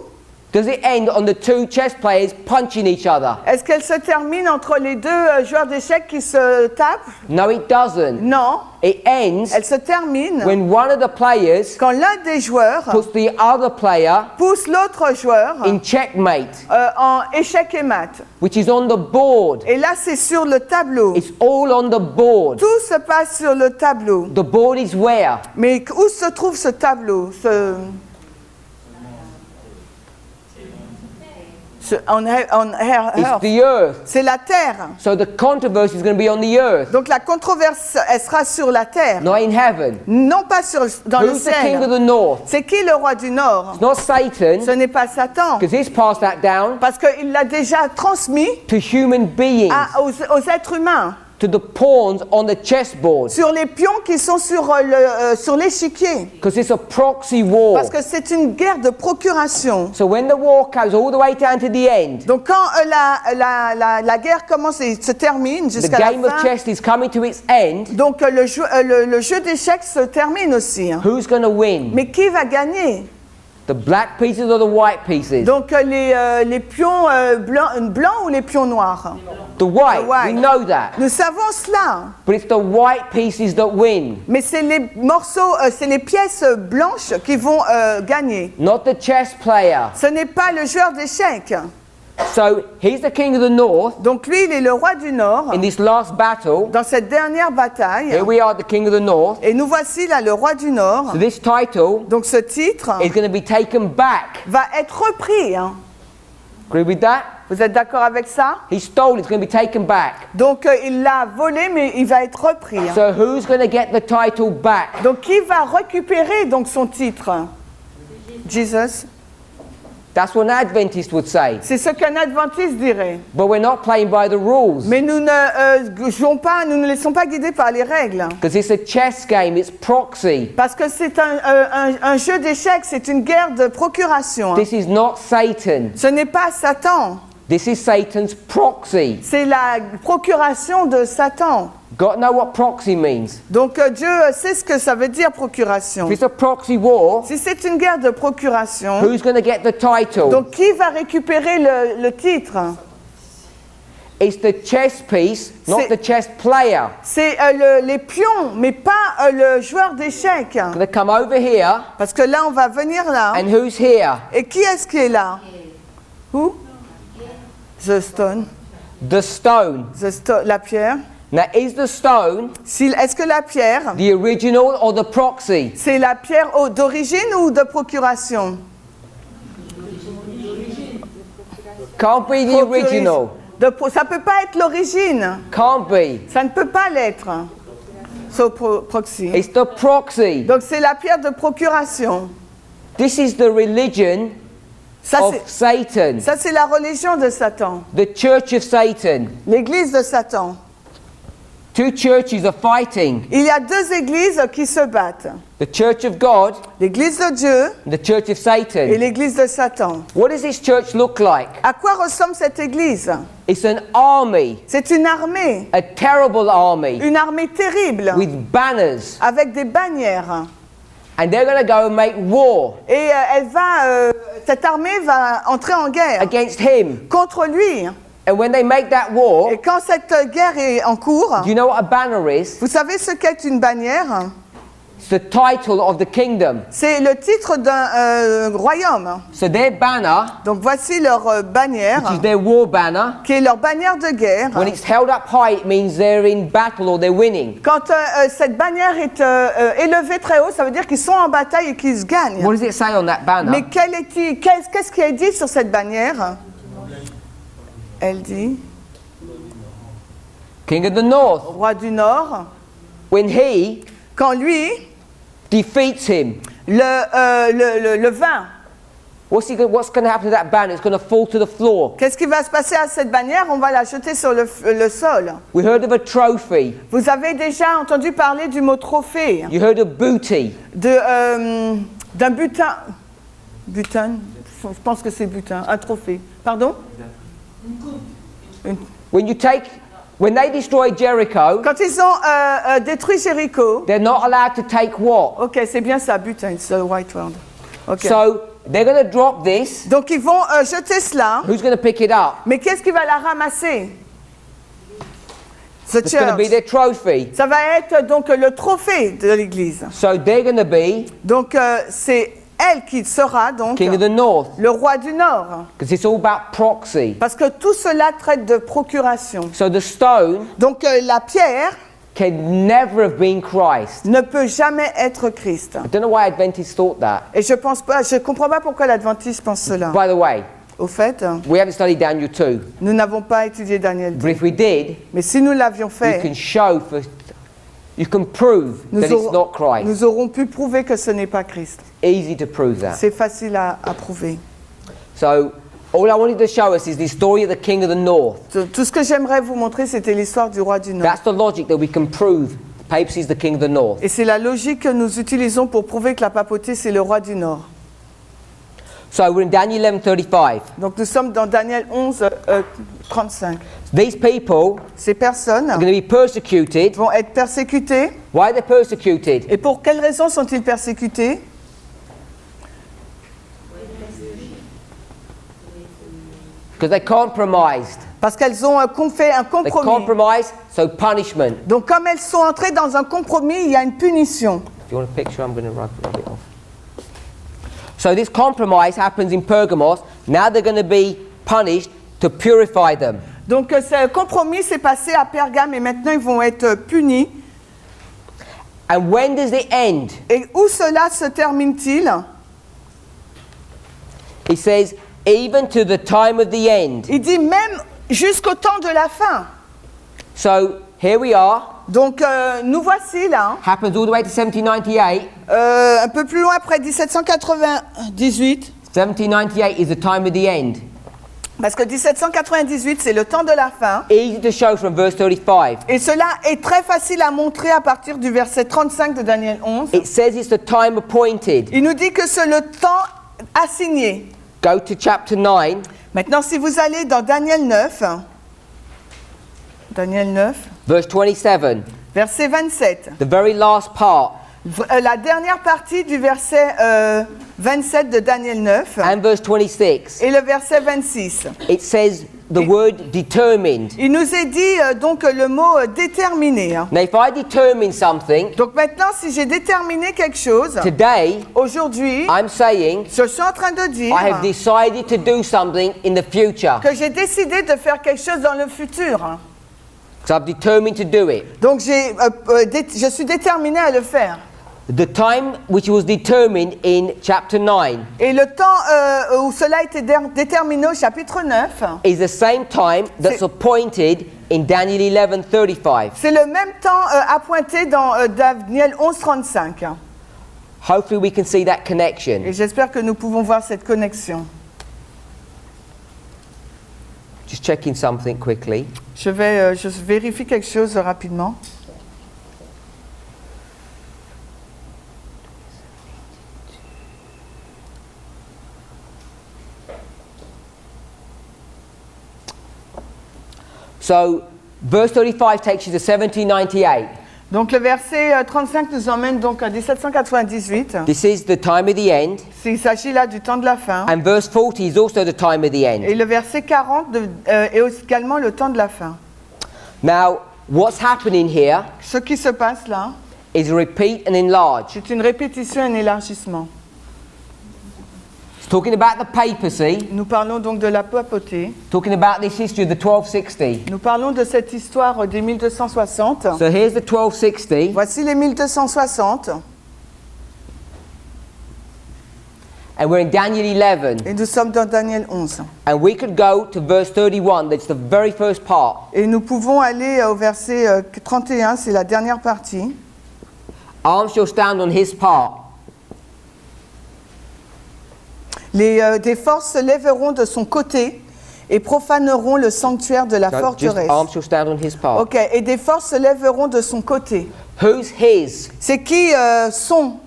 Does it end on the two chess players punching each other? Est-ce qu'elle se termine entre les deux joueurs d'échecs qui se tapent? No, it doesn't. Non. It ends Elle se termine when one of the players quand l'un des joueurs puts the other player pousse l'autre joueur in checkmate, en échec et mat. which is on the board. Et là, c'est sur le tableau. It's all on the board. Tout se passe sur le tableau. The board is where? Mais où se trouve ce tableau? On It's the earth. C'est la terre. So the controversy is going to be on the earth, Donc la controverse, elle sera sur la terre. not in heaven. Non pas dans le Who's the king of ciel. the north? C'est qui le roi du Nord? It's not Satan, Ce n'est pas Satan. because he's passed that down Parce qu'il l'a déjà transmis to human beings, aux êtres humains. to the pawns on the chessboard, Sur les pions qui sont sur l'échiquier. because it's a proxy war. Parce que c'est une guerre de procuration. So when the war comes all the way down to the end, Donc quand la guerre commence et se termine the jusqu'à la game of fin, chess is coming to its end. donc le jeu d'échecs se termine aussi. Hein. Who's going to win? Mais qui va gagner? The black pieces or the white pieces? Donc les pions blancs ou les pions noirs? The white. The white. We know that. Nous savons cela. But it's the white pieces that win, Mais c'est les morceaux, c'est les pièces blanches qui vont gagner. not the chess player. Ce n'est pas le joueur d'échecs. So he's the king of the north Donc lui, il est le roi du Nord. in this last battle. Dans cette dernière bataille, Here we are, the king of the north. et nous voici là, le roi du Nord. So this title Donc ce titre is going to be taken back. va être repris. Hein. Agree with that? Vous êtes d'accord avec ça? He stole it. It's going to be taken back. Donc il l'a volé, mais il va être repris. Hein. So who's going to get the title back? Donc qui va récupérer donc son titre? Jesus. That's what an Adventist would say. C'est ce qu'un adventiste dirait. But we're not playing by the rules. Mais nous ne jouons pas, nous ne laissons pas guider par les règles. Because it's a chess game, it's proxy. Parce que c'est un jeu d'échecs, c'est une guerre de procuration. This is not Satan. Ce n'est pas Satan, This is Satan's proxy. c'est la procuration de Satan. God know what proxy means. Donc Dieu sait ce que ça veut dire procuration. If it's a proxy war, Si c'est une guerre de procuration, who's going to get the title? donc qui va récupérer le titre? It's the chess piece, not C'est- the chess player. C'est les pions, mais pas le joueur d'échecs. Going to come over here, Parce que là, on va venir là. and who's here? Et qui est-ce qui est là? Où? The stone. The stone. La pierre. Now, is the stone Est-ce que la pierre, the original or the proxy? c'est la pierre d'origine ou de procuration? Can't be the original. Ça ne peut pas être l'origine. Can't be. Ça ne peut pas l'être. So, proxy. It's the proxy. Donc c'est la pierre de procuration. This is the religion Ça of c'est, Satan. ça, c'est la religion de Satan. The church of Satan. L'église de Satan. Two churches are fighting. Il y a deux églises qui se battent. The church of God L'église de Dieu and the church of et Satan. l'église de Satan. What does this church look like? À quoi ressemble cette église? It's an army, C'est une armée. a terrible army, Une armée terrible. with banners. Avec des bannières. And they're going to go and make war Et cette armée va entrer en guerre against him. contre lui. And when they make that war, Et quand cette guerre est en cours, do you know what a banner is? vous savez ce qu'est une bannière? It's the title of the kingdom. C'est le titre d'un royaume. So their banner, Donc voici leur bannière, which is their war banner, qui est leur bannière de guerre. when it's held up high, it means they're in battle or they're winning. Quand cette bannière est élevée très haut, ça veut dire qu'ils sont en bataille et qu'ils se gagnent. What does it say on that Mais banner? qu'est-ce qui est dit sur cette bannière? Elle dit, King of the North. roi du Nord, When he quand lui, defeats him, le vainc, what's going to happen to that banner? It's going to fall to the floor. qu'est-ce qui va se passer à cette bannière? On va la jeter sur le sol. We heard of a trophy. Vous avez déjà entendu parler du mot trophée, You heard of booty. d'un butin. Butin, je pense que c'est butin, un trophée. Pardon? When they destroy Jericho, Quand ils ont détruit Jéricho, they're not allowed to take what? ok, c'est bien ça, butin, it's a white word. Ok. So they're going to drop this. Donc ils vont jeter cela, Who's going to pick it up? mais qu'est-ce qui va la ramasser? The It's going to be church. their trophy. Ça va être donc le trophée de l'église. So they're going to be Donc c'est elle qui sera donc king of the north, le roi du Nord. because it's all about proxy. Parce que tout cela traite de procuration. So the stone Donc la pierre can never have been Christ. ne peut jamais être Christ. I don't know why Adventists thought that. Et je comprends pas pourquoi l'Adventiste pense cela. By the way, Au fait, we haven't studied Daniel 2, nous n'avons pas étudié Daniel 2. but if we did, Mais si nous l'avions you fait, can show you can prove that it's not Christ. nous aurons pu prouver que ce n'est pas Christ. Easy to prove that. C'est facile à prouver. So all I wanted to show us is the story of the king of the north. Tout ce que j'aimerais vous montrer, c'était l'histoire du roi du Nord. That's the logic that we can prove the papacy is the king of the north. Et c'est la logique que nous utilisons pour prouver que la papauté, c'est le roi du Nord. So we're in Daniel 11:35. Donc nous sommes dans Daniel 11, 35. These people Ces personnes are going to be persecuted. vont être persécutées. Why are they persecuted? Et pour quelles raisons sont-ils persécutés? Because they compromised. Parce qu'elles ont fait un They compromis. compromised, so punishment. Donc comme elles sont entrées dans un compromis, il y a une punition. If you want a picture, I'm going to rub it off. So this compromise happens in Pergamos. Now they're going to be punished to purify them. Donc ce compromis s'est passé à Pergame et maintenant ils vont être punis. And when does it end? Et où cela se termine-t-il? He says, even to the time of the end. Il dit même jusqu'au temps de la fin. So here we are. Donc nous voici là, Happens all the way to 1798. un peu plus loin après 1798. 1798 is the time of the end. Parce que 1798, c'est le temps de la fin. Easy to show from verse 35. Et cela est très facile à montrer à partir du verset 35 de Daniel 11. It says it's the time appointed. Il nous dit que c'est le temps assigné. Go to chapter 9. Maintenant, si vous allez dans Daniel 9, Verse 27, verset 27, the very last part, la dernière partie du verset 27 de Daniel 9 and verse 26, et le verset 26. it says the word determined. Il nous est dit donc le mot déterminé. Now, if I determine something, Donc maintenant, si j'ai déterminé quelque chose, today aujourd'hui, I'm saying je suis en train de dire I have decided to do something in the future. que j'ai décidé de faire quelque chose dans le futur. So I've determined to do it. Donc je suis déterminé à le faire. The time which was determined in chapter 9 Et le temps où cela a été déterminé au chapitre 9, is the same time that's C'est- appointed in Daniel 11:35. c'est le même temps appointé dans Daniel 11:35. Hopefully we can see that connection. Et j'espère que nous pouvons voir cette connexion. Just checking something quickly. Je vérifie quelque chose rapidement. So, verse 35 takes you to 1798. Donc le verset 35 nous emmène donc à 1798. This is the time of the end. Il s'agit là du temps de la fin. And verse 40 is also the time of the end. Et le verset 40 est également le temps de la fin. Now, what's happening here Ce qui se passe là, is repeat and enlarge. c'est une répétition et un élargissement. It's talking about the papacy, Nous parlons donc de la papauté. talking about this history of the 1260. Nous parlons de cette histoire des 1260. So here's the 1260. Voici les 1260 And we're in Daniel 11. et nous sommes dans Daniel 11. And we could go to verse 31, that's the very first part. Et nous pouvons aller au verset 31, c'est la dernière partie. Arms shall stand on his part. Des forces se lèveront de son côté et profaneront le sanctuaire de la So just forteresse. arms shall stand on his part. Ok, et des forces se lèveront de son côté. Who's his? C'est qui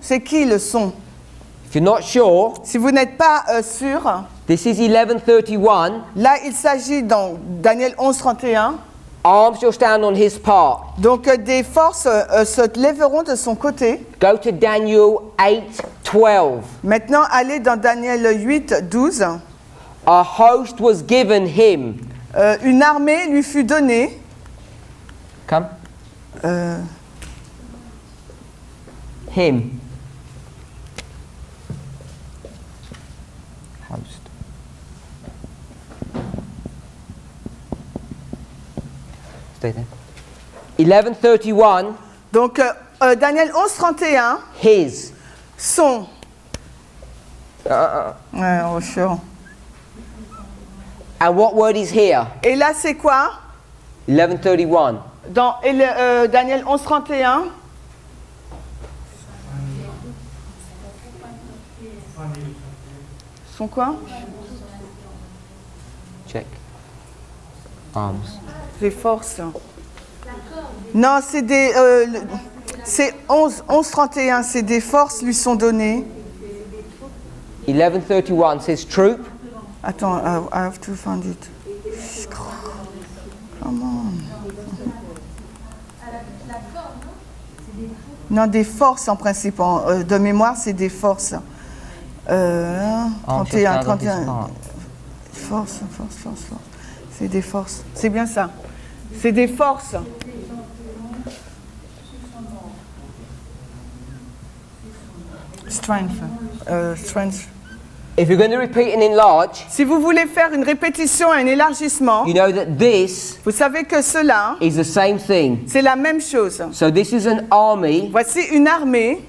C'est qui le son? If you're not sure, Si vous n'êtes pas sûr, this is 1131. là il s'agit dans Daniel 11, 31. Arms shall stand on his part. Donc des forces se lèveront de son côté. Go to Daniel 8:12. Maintenant, allez dans Daniel 8, 12. A host was given him. Une armée lui fut donnée. Come. Him. Host. Stay there. 1131. Donc Daniel 11, 31. His. Son. Ouais, oh, sure. And what word is here? Et là, c'est quoi? 1131. Dans Daniel 11, 31. Son quoi? Check. Arms. Des forces. Non, c'est des. C'est 11, 31, c'est des forces lui sont données. 1131 says troop. Attends, I have to find it. Come on. Non, des forces en principe. De mémoire, c'est des forces. 31, 31. Force. C'est des forces. C'est bien ça. C'est des forces. Strength. If you're going to repeat and enlarge, Si vous voulez faire une répétition, un élargissement, you know that this vous savez que cela, is the same thing. c'est la même chose. So this is an army, Voici une armée,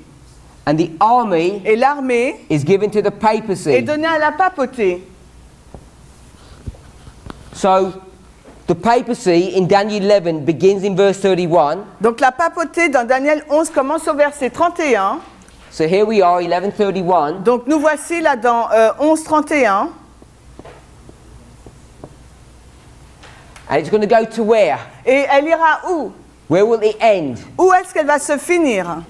and the army et l'armée is given to the est papacy. donnée à la papauté. So the papacy in Daniel 11 begins in verse 31, Donc la papauté dans Daniel 11 commence au verset 31, So here we are, 11:31. Donc nous voici là dans 11:31. And it's going to go to where? Et elle ira où? Where will it end? Où est-ce qu'elle va se finir?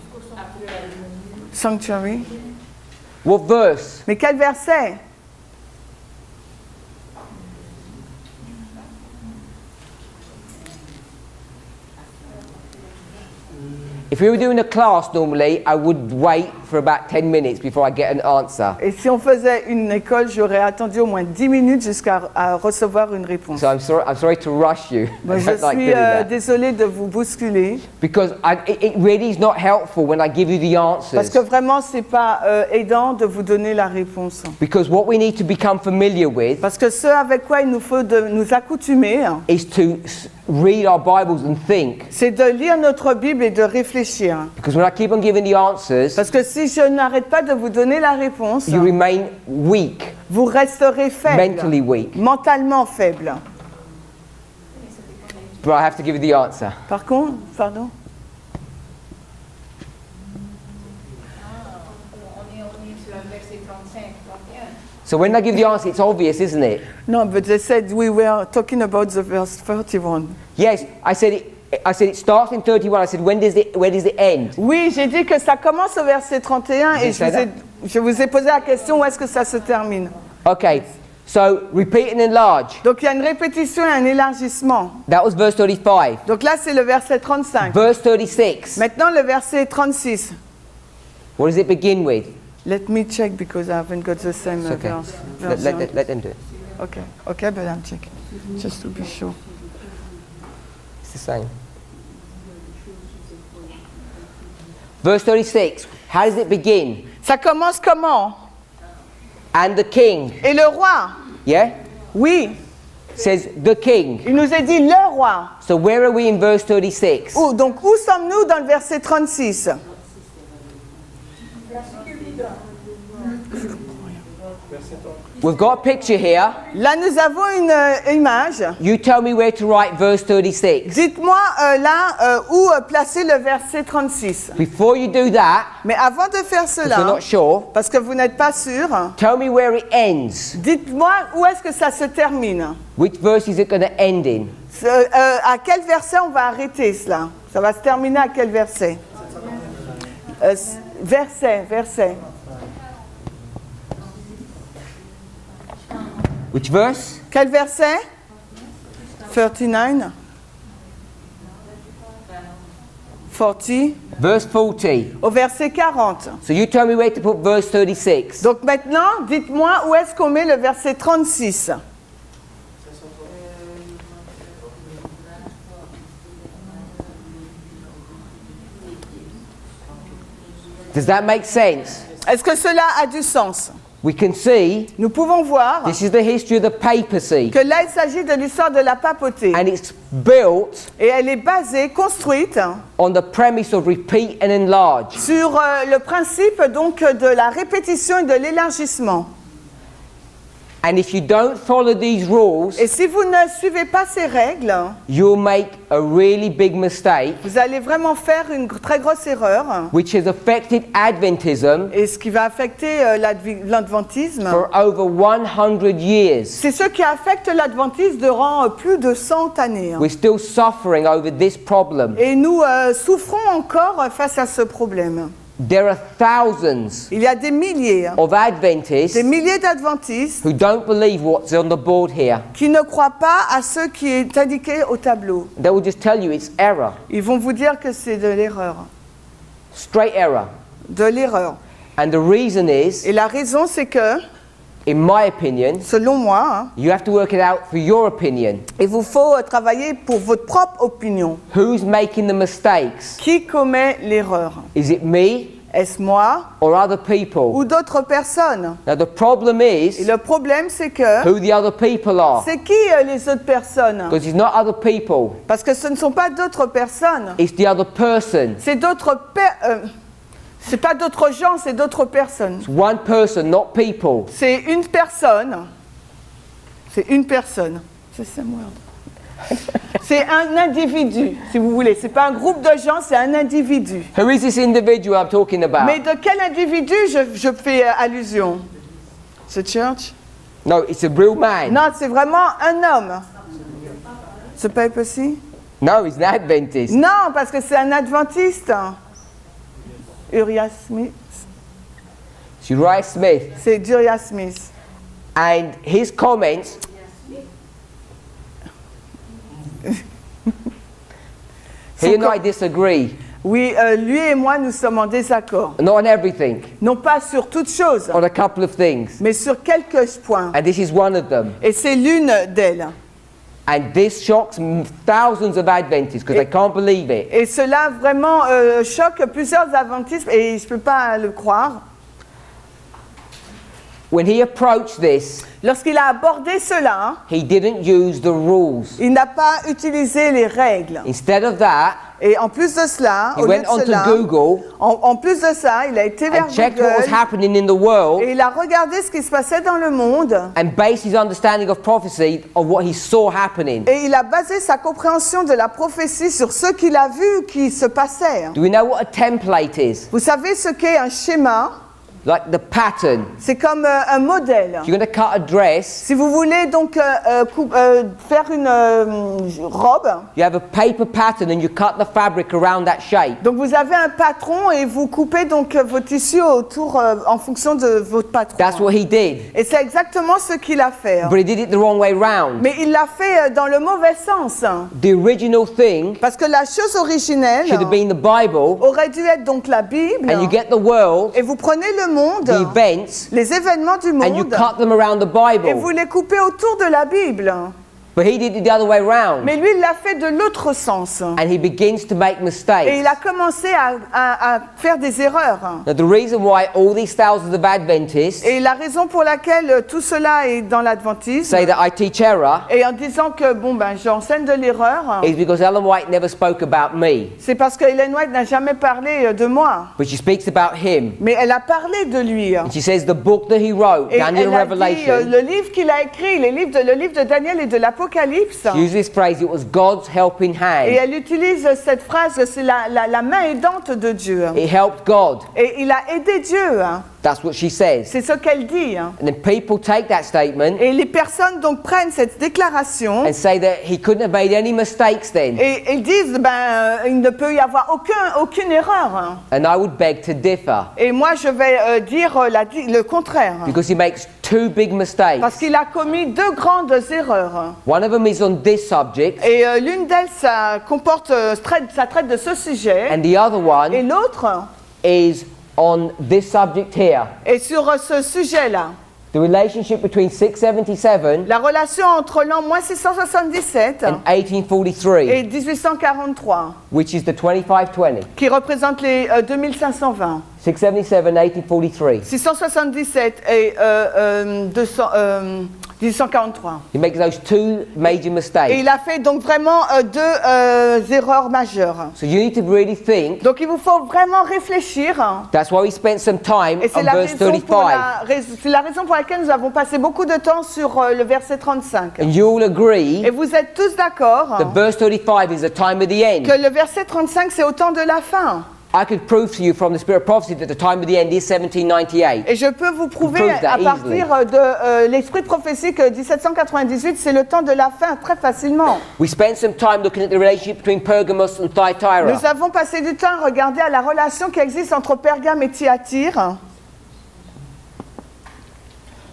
Sanctuary. What verse? Mais quel verset? If we were doing a class normally, I would wait for about 10 minutes before I get an answer. Et si on faisait une école, j'aurais attendu au moins 10 minutes jusqu'à recevoir une réponse. So I'm sorry to rush you. Moi, I je don't like suis doing that. désolée de vous bousculer Because it really is not helpful when I give you the parce answers. que vraiment c'est pas aidant de vous donner la réponse. Because what we need to become familiar with Parce que ce avec quoi il nous faut de nous accoutumer, is to read our Bibles and think. c'est de lire notre Bible et de réfléchir. Because when I keep on giving the answers, Parce que si je n'arrête pas de vous donner la réponse, you remain weak, vous resterez faible, mentally weak. mentalement faible. But I have to give you the answer. Par contre, pardon. On est sur le verset 35, 31. So when I give the answer, it's obvious, isn't it? No, but they said we were talking about the verse 31. Yes, I said it starts in 31. I said, where does it end? Oui, j'ai dit que ça commence au verset 31 et je vous ai posé la question où est-ce que ça se termine. Okay, so repeat and enlarge. Donc il y a une répétition et un élargissement. That was verse 35. Donc là c'est le verset 35. Verse 36. Maintenant le verset 36. What does it begin with? Let me check because I haven't got the same It's okay. version. Let them do it. Okay, but I'll check just to be sure. It's the same. Verse 36. How does it begin? Ça commence comment? And the king. Et le roi? Yeah? Oui, Says the king. il nous a dit le roi. So where are we in verse 36? Donc où sommes-nous dans le verset 36? We've got a picture here. Là nous avons une image. You tell me where to write verse 36. Dites-moi où placer le verset 36. Before you do that, Mais avant de faire if you're cela, not sure, parce que vous n'êtes pas sûr, tell me where it ends. dites-moi où est-ce que ça se termine. Which verse is it going to end in? À quel verset on va arrêter cela? Ça va se terminer à quel verset? Verset. Which verse? Quel verset? 39. 40. Verse 40. Au verset 40. So you tell me where to put verse 36. Donc maintenant, dites-moi où est-ce qu'on met le verset 36. Does that make sense? Est-ce que cela a du sens? We can see Nous pouvons voir this is the history of the papacy. que là, il s'agit de l'histoire de la papauté. And it's built Et elle est basée, construite, on the premise of repeat and enlarge. sur le principe donc de la répétition et de l'élargissement. And if you don't follow these rules, Et si vous ne suivez pas ces règles, you'll make a really big mistake, vous allez vraiment faire une très grosse erreur. which has affected Adventism Et ce qui va affecter l'adventisme, for over 100 years. c'est ce qui affecte l'adventisme durant plus de 100 années. We're still suffering over this problem. Et nous souffrons encore face à ce problème. There are thousands Il y a des milliers, of Adventists des milliers d'adventistes who don't believe what's on the board here. qui ne croient pas à ce qui est indiqué au tableau. They will just tell you it's error, Ils vont vous dire que c'est de l'erreur. straight error. De l'erreur. And the reason is, Et la raison, c'est que, in my opinion, selon moi, you have to work it out for your opinion. il vous faut travailler pour votre propre opinion. Who's making the mistakes? Qui commet l'erreur? Is it me Est-ce moi or other people? ou d'autres personnes? Now the problem Et is le problème, c'est que, who the other people are. c'est qui les autres personnes? Because it's not other people, Parce que ce ne sont pas d'autres personnes. it's the other person. C'est c'est pas d'autres gens, c'est d'autres personnes. It's one person, not people. C'est une personne. C'est une personne. C'est ça, word. C'est un individu, si vous voulez. C'est pas un groupe de gens, c'est un individu. Who is this individual I'm talking about? Mais de quel individu je fais allusion? The church? No, it's a real man. Non, c'est vraiment un homme. The papacy? No, he's an Adventist. Non, parce que c'est un adventiste. Uriah Smith. It's Uriah Smith. C'est Uriah Smith. And his comments, he and I disagree. Oui, lui et moi, nous sommes en désaccord. Not on everything, Non pas sur toutes choses, on a couple of things. mais sur quelques points. And this is one of them. Et c'est l'une d'elles. And this shocks thousands of Adventists because they can't believe it. Et cela vraiment choque plusieurs adventistes, et je ne peux pas le croire. When he approached this, Lorsqu'il a abordé cela, he didn't use the rules. il n'a pas utilisé les règles. Instead of that, Et en plus de cela, he au lieu went de onto cela, Google en plus de ça, il a été vers and checked what was Google happening in the world et il a regardé ce qui se passait dans le monde and based his understanding of prophecy on what he saw happening. et il a basé sa compréhension de la prophétie sur ce qu'il a vu qui se passait. Do we know what a template is? Vous savez ce qu'est un schéma? Like the pattern. C'est comme un modèle. If you're going to cut a dress, Si vous voulez donc faire une robe, you have a paper pattern and you cut the fabric around that shape. donc vous avez un patron et vous coupez donc vos tissus autour en fonction de votre patron. That's what he did. Et c'est exactement ce qu'il a fait. But he did it the wrong way round. Mais il l'a fait dans le mauvais sens. The original thing Parce que la chose originelle should have been the Bible, aurait dû être donc la Bible. and you get the world, Et vous prenez le monde, the events, les événements du and you monde, cut them around the et vous Bible. les coupez autour de la Bible. But he did it the other way round. Mais lui, il l'a fait de l'autre sens. And he begins to make Et mistakes. il a commencé à faire des erreurs. Now, the reason why all these thousands of Adventists Et la raison pour laquelle tout cela est dans l'adventisme, say that I teach error et en disant que bon ben j'enseigne de l'erreur, is because Ellen White never spoke about me, c'est parce que Ellen White n'a jamais parlé de moi. but she speaks about him. Mais elle a parlé de lui. And she says the book that he wrote, Et Daniel elle and a dit Revelation, le livre qu'il a écrit, le livre de Daniel et de l'Apocalypse. she used this phrase, it was God's helping Et hand. elle utilise cette phrase, c'est la main aidante de Dieu. It helped God. Et il a aidé Dieu. That's what she says. C'est ce qu'elle dit. And then people take that statement Et les personnes donc prennent cette déclaration and say that he couldn't have made any mistakes then. et ils disent il ne peut y avoir aucune erreur. And I would beg to differ Et moi je vais dire le contraire. because he makes two big Parce mistakes. qu'il a commis deux grandes erreurs. One of them is on this subject, Et l'une d'elles, ça traite de ce sujet. and the other Et one l'autre is on this subject here. est sur ce sujet-là. The relationship between 677 La relation entre l'an moins 677 and 1843, et 1843, which is the 2520. qui représente les 2520. 677, 1843. 677 et 1843. He makes those two major Et mistakes. il a fait donc vraiment deux erreurs majeures. So you need to really think. Donc il vous faut vraiment réfléchir. That's why we spent some time Et c'est on la, verse raison pour 35. c'est la raison pour laquelle nous avons passé beaucoup de temps sur le verset 35. And you'll agree Et vous êtes tous d'accord that verse 35 is the time of the end. que le verset 35 c'est au temps de la fin. I could prove to you from the spirit of prophecy that the time of the end is 1798. Et je peux vous prouver Prove that à partir de l'esprit prophétique 1798, c'est le temps de la fin très facilement. We spent some time looking at the relationship between Pergamos and Thyatira. Nous avons passé du temps à regarder à la relation qui existe entre Pergame et Thyatire,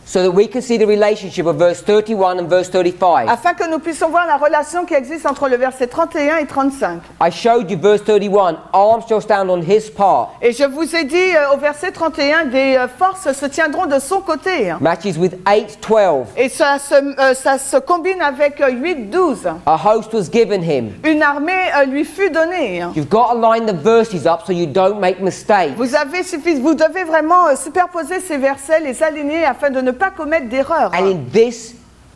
So that we can see the relationship of verse 31 and verse 35. afin que nous puissions voir la relation qui existe entre le verset 31 et 35. I showed you verse 31, arms shall stand on his part. Et je vous ai dit au verset 31, des forces se tiendront de son côté. Matches with 8:12. Et ça se combine avec 8-12. A host was given him. Une armée lui fut donnée. You've got to line the verses up so you don't make mistakes. Vous devez vraiment superposer ces versets, les aligner afin de ne pas commettre d'erreurs. And in this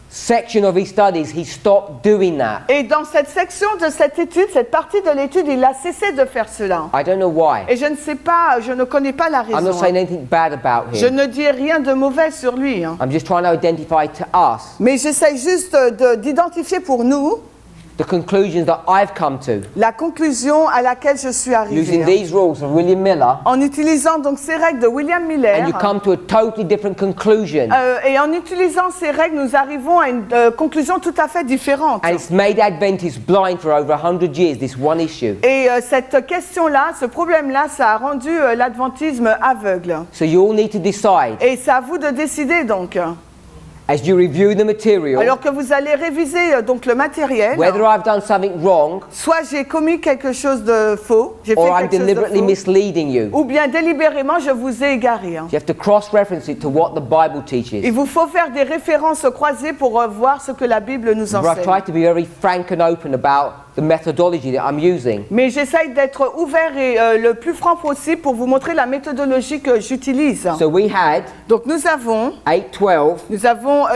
section of his studies, he stopped doing that. Et dans cette section de cette étude, cette partie de l'étude, il a cessé de faire cela. I don't know why. Et je ne sais pas, je ne connais pas la I'm not raison. saying anything bad about Je him. ne dis rien de mauvais sur lui. I'm just trying to identify to us Mais j'essaie juste d'identifier pour nous the conclusions that I've come to la conclusion à laquelle je suis using arrivée. these rules of William Miller, En utilisant donc ces règles de William Miller, and you come to a totally different conclusion. et en utilisant ces règles, nous arrivons à une conclusion tout à fait différente. And it's made Adventists blind for over 100 years, this one issue. Et cette question-là, ce problème-là, ça a rendu l'adventisme aveugle. So you all need to decide, Et c'est à vous de décider donc. as you review the material, Alors que vous allez réviser donc le matériel, whether I've done something wrong soit j'ai commis quelque chose de faux, j'ai fait or I'm quelque chose de deliberately faux, misleading you. ou bien délibérément je vous ai égaré. You have to cross-reference it to what the Bible teaches. Il vous faut faire des références croisées pour voir ce que la Bible nous But I enseigne. try to be very frank and open about the methodology that I'm using. Mais j'essaye d'être ouvert et le plus franc possible pour vous montrer la méthodologie que j'utilise. So we had Donc nous avons 8:12,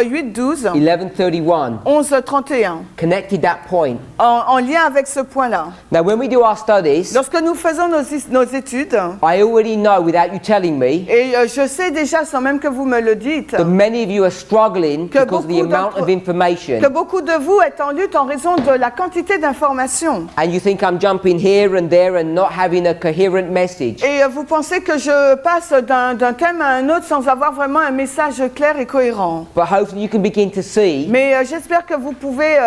8-12, 11:31 11-31, connected that point. en lien avec ce point-là. Now when we do our studies, Lorsque nous faisons nos études, I already know without you telling me et je sais déjà sans même que vous me le dites, that many of you are struggling Que because of the beaucoup amount d'entre- of information. que beaucoup de vous êtes en lutte en raison de la quantité d'informations. And you think I'm jumping here and there and not having a coherent message. Et vous pensez que je passe d'un thème à un autre sans avoir vraiment un message clair et cohérent. But hopefully you can begin to see Mais j'espère que vous pouvez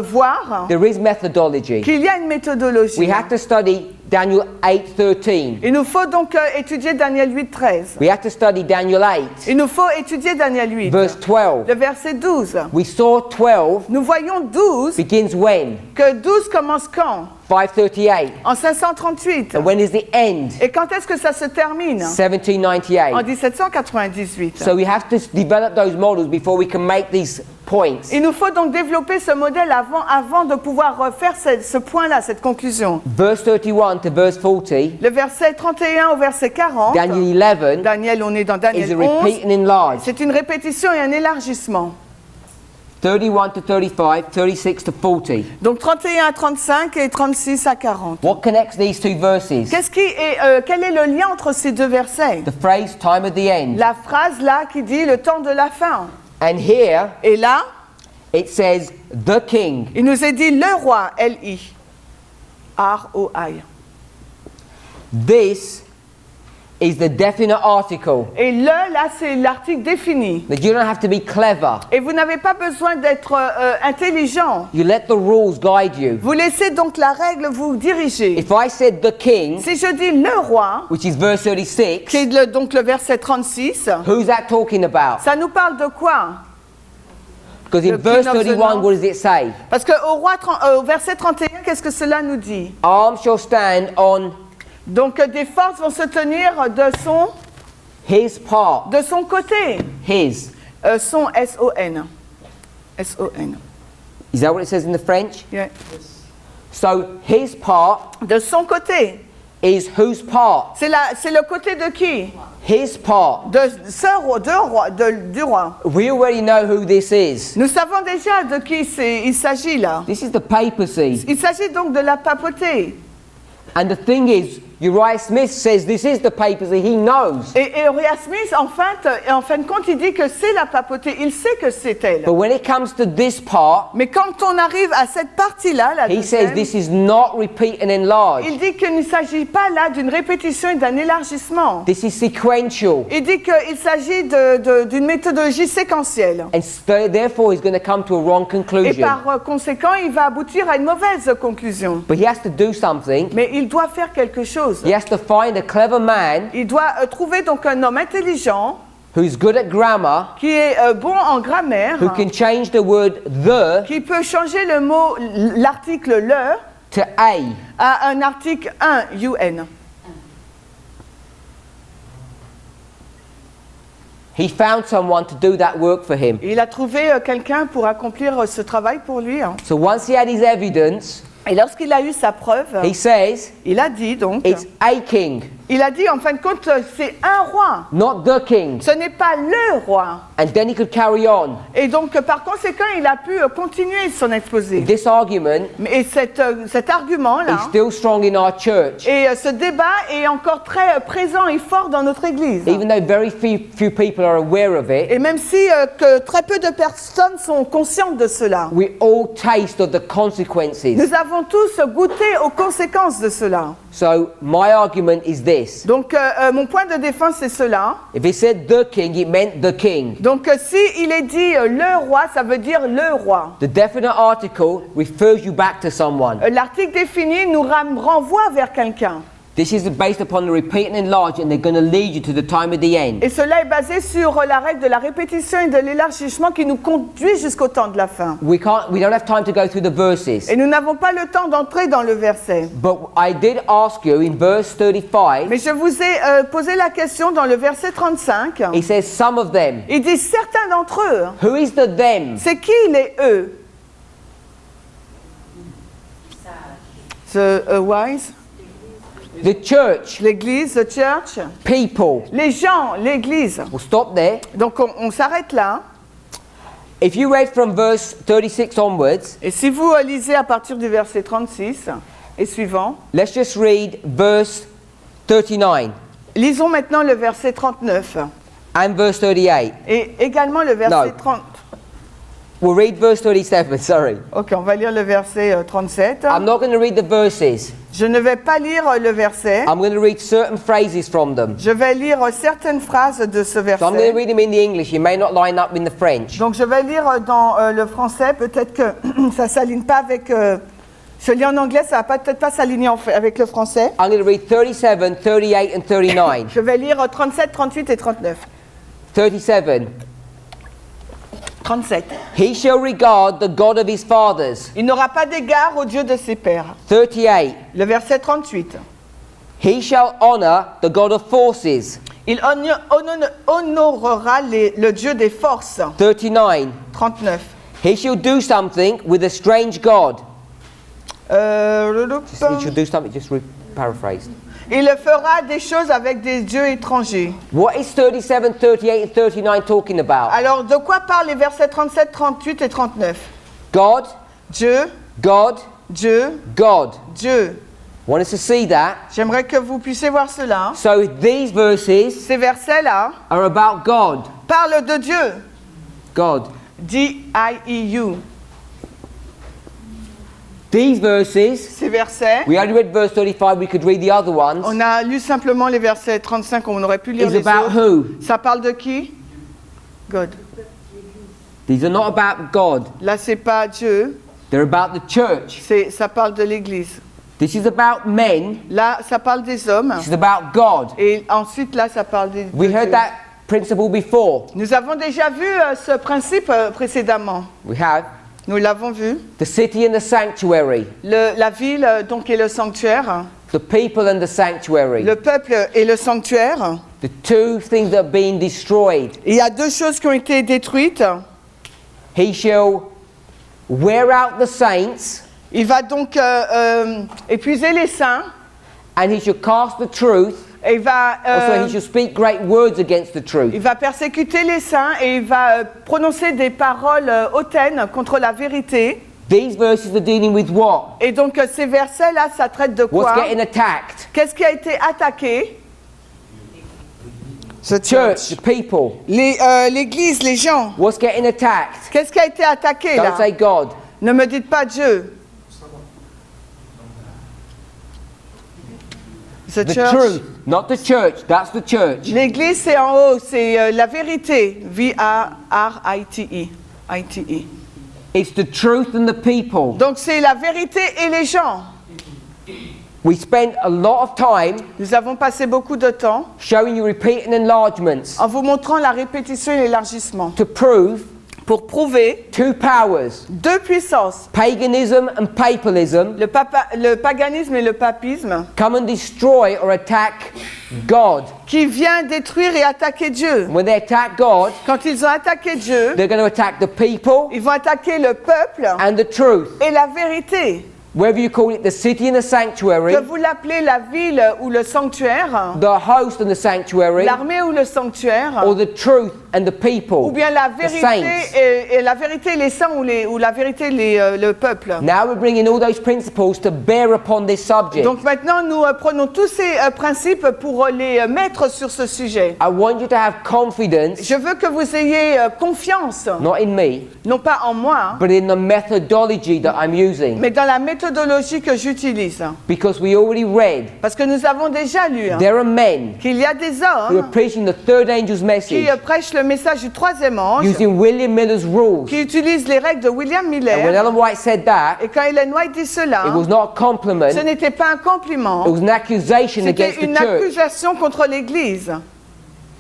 voir there is methodology. qu'il y a une méthodologie. We have to study Daniel 8:13. Il nous faut donc étudier Daniel 8-13. We have to study Daniel 8, Il nous faut étudier Daniel 8. verse 12. Le verset 12. We saw 12 Nous voyons 12, begins when? que 12 commence quand? 538. En 538. And when is the end? Et quand est-ce que ça se termine? En 1798. 1798. So we have to develop those models before we can make these points. Il nous faut donc développer ce modèle avant de pouvoir faire ce point-là, cette conclusion. Verse 31 to verse 40, Le verset 31 au verset 40. Daniel 11 Daniel, on est dans is a Daniel repeat 11. and enlarge. C'est une répétition et un élargissement. 31 to 35, 36 to 40. Donc 31 à 35 et 36 à 40. What connects these two verses? Quel est le lien entre ces deux versets? The phrase time of the end. La phrase là qui dit le temps de la fin. And here Et là, it says the king. il nous est dit le roi, L-I. R-O-I. This is the definite article. Et le, là, c'est l'article défini. That you don't have to be clever. Et vous n'avez pas besoin d'être intelligent. You let the rules guide you. Vous laissez donc la règle vous diriger. If I said the king, Si je dis le roi, which is verse 36, qui est donc le verset 36, who's that talking about? ça nous parle de quoi? Because in The verse king of the 31, north. what does it say? Parce qu'au au verset 31, qu'est-ce que cela nous dit? Arms shall stand on Donc des forces vont se tenir his part. de son côté. His. Son S-O-N. S-O-N. Is that what it says in the French? Yeah. So his part De son côté. is whose part? C'est le côté de qui? His part. De ce roi, du roi. We already know who this is. Nous savons déjà de qui il s'agit là. This is the papacy. Il s'agit donc de la papauté. And the thing is, Uriah Smith says this is the papacy. He knows. Et Uriah Smith, en fin de compte, il dit que c'est la papauté. Il sait que c'est elle. But when it comes to this part, Mais quand on arrive à cette partie-là, la he says deuxième, this is not repeat and enlarge. il dit qu'il ne s'agit pas là d'une répétition et d'un élargissement. This is sequential. Il dit qu'il s'agit d'une méthodologie séquentielle. And therefore, he's going to come to a wrong Et conclusion. par conséquent, il va aboutir à une mauvaise conclusion. But he has to do something. Mais il doit faire quelque chose. He has to find a clever man Il doit trouver donc un homme intelligent who's good at grammar, qui est bon en grammaire, who can change the word the qui peut changer le mot, l'article le, to a. à un article 1, UN. He found someone to do that work for him. Il a trouvé quelqu'un pour accomplir ce travail pour lui. So once he had his evidence, Et lorsqu'il a eu sa preuve, he says il a dit donc, it's a king. Il a dit, en fin de compte, c'est un roi. not the king. Ce n'est pas le roi. And then he could carry on. Et donc, par conséquent, il a pu continuer son exposé. This argument Et cet argument-là, is still strong in our church, et ce débat est encore très présent et fort dans notre Église. even though very few people are aware of it. Et même si que très peu de personnes sont conscientes de cela. We all taste of the consequences. Nous avons tous goûté aux conséquences de cela. So my argument is this: Donc, mon point de défense, c'est cela. if it said the king, it meant the king. Donc, si il est dit le roi, ça veut dire le roi. The definite article refers you back to someone. L'article défini nous renvoie vers quelqu'un. This is based upon the repeat and enlarge, and they're going to lead you to the time of the end. Et cela est basé sur la règle de la répétition et de l'élargissement qui nous conduit jusqu'au temps de la fin. We don't have time to go through the verses. Et nous n'avons pas le temps d'entrer dans le verset. But I did ask you in verse 35, Mais je vous ai posé la question dans le verset 35. it says some of them. Il dit certains d'entre eux. Who is the them? C'est qui les eux? The wise, The church, l'église, the church, people. les gens, l'église. We'll stop there. Donc on s'arrête là. If you read from verse 36 onwards, Et si vous lisez à partir du verset 36 et suivant, let's just read verse 39 lisons maintenant le verset 39 and verse 38. et également le verset No. 30. We'll read verse 37, sorry. Ok, on va lire le verset 37. I'm not going to read the verses. Je ne vais pas lire le verset. I'm going to read certain phrases from them. Je vais lire certaines phrases de ce So I'm going to verset. read them in the English. It may not line up in the French. Donc je vais lire dans le français. Peut-être que ça s'aligne pas avec. Je lis en anglais, ça va peut-être pas s'aligner avec le français. I'm going to read 37, 38 and 39. Je vais lire 37, 38 et 39. 37. 37. He shall regard the God of his fathers. Il n'aura pas d'égard au Dieu de ses pères. 38. Le verset 38. He shall honor the God of forces. Il honorera le Dieu des forces. 39. 39. He shall do something with a strange God. He shall do something, just paraphrased. Il fera des choses avec des dieux étrangers. What is 37, 38 and 39 talking about? Alors, de quoi parlent les versets 37, 38 et 39? God, Dieu, God, Dieu, God. Dieu. Want us to see that? J'aimerais que vous puissiez voir cela. So these verses Ces versets-là are about God. parlent de Dieu. God. D-I-E-U. These verses, Ces versets, we only read verse 35, we could read the other ones, on a lu simplement les versets 35, on aurait pu lire is les about autres. who? Ça parle de qui? God. These are not about God. Là, c'est pas Dieu, They're about the church. ça parle de l'Église. This is about men. Là, ça parle des hommes. This is about God. Et ensuite, là, ça parle de We heard Dieu. that principle before. Nous avons déjà vu ce principe précédemment. We have Nous l'avons vu. the city and the sanctuary, La ville, donc, est le sanctuaire. the people and the sanctuary. Le peuple et le sanctuaire. The two things that are being destroyed. Il y a deux choses qui ont été détruites. He shall wear out the saints, Il va donc épuiser les saints. and he shall cast the truth. Et il va, Also, he shall speak great words against the truth. il va persécuter les saints et il va prononcer des paroles hautaines contre la vérité. These verses are dealing with what? Et donc ces versets-là, ça traite de What's quoi? getting attacked? Qu'est-ce qui a été attaqué? The Church, the people. L'Église, les gens. What's getting attacked? Qu'est-ce qui a été attaqué là? Don't say God. Ne me dites pas Dieu. The The church. truth, not the church. That's the church. L'Église, c'est en haut, c'est la vérité. V-A-R-I-T-E. I-T-E. It's the truth and the people. Donc c'est la vérité et les gens. We spent a lot of time Nous avons passé beaucoup de temps showing you repeat and enlargements en vous montrant la répétition et l'élargissement to prove pour prouver two powers, deux puissances, paganism and papalism, le paganisme et le papisme, come and destroy or attack God. qui vient détruire et attaquer Dieu. When they attack God, Quand ils ont attaqué Dieu, they're going to attack the people ils vont attaquer le peuple and the truth. et la vérité. whether you call it the city and the sanctuary, que vous l'appelez la ville ou le sanctuaire, the host and the sanctuary, l'armée ou le sanctuaire, or the truth and the people, ou bien la the vérité saints. et la vérité les saints ou la vérité le peuple. Now we're bringing all those principles to bear upon this subject. Donc maintenant nous prenons tous ces principes pour les mettre sur ce sujet. I want you to have confidence, Je veux que vous ayez confiance, not in me, non pas en moi, but in the methodology that I'm using. mais dans la méthodologie que j'utilise. Because we already read, Parce que nous avons déjà lu there are men qu'il y a des who are hommes preaching the third angel's qui message prêchent le message du troisième ange, using William Miller's rules. qui utilisent les règles de William And when Miller. Ellen White said that, Et quand Ellen White dit cela, it was not a compliment, ce it n'était pas un compliment, was an accusation c'était against the une church. accusation contre l'Église.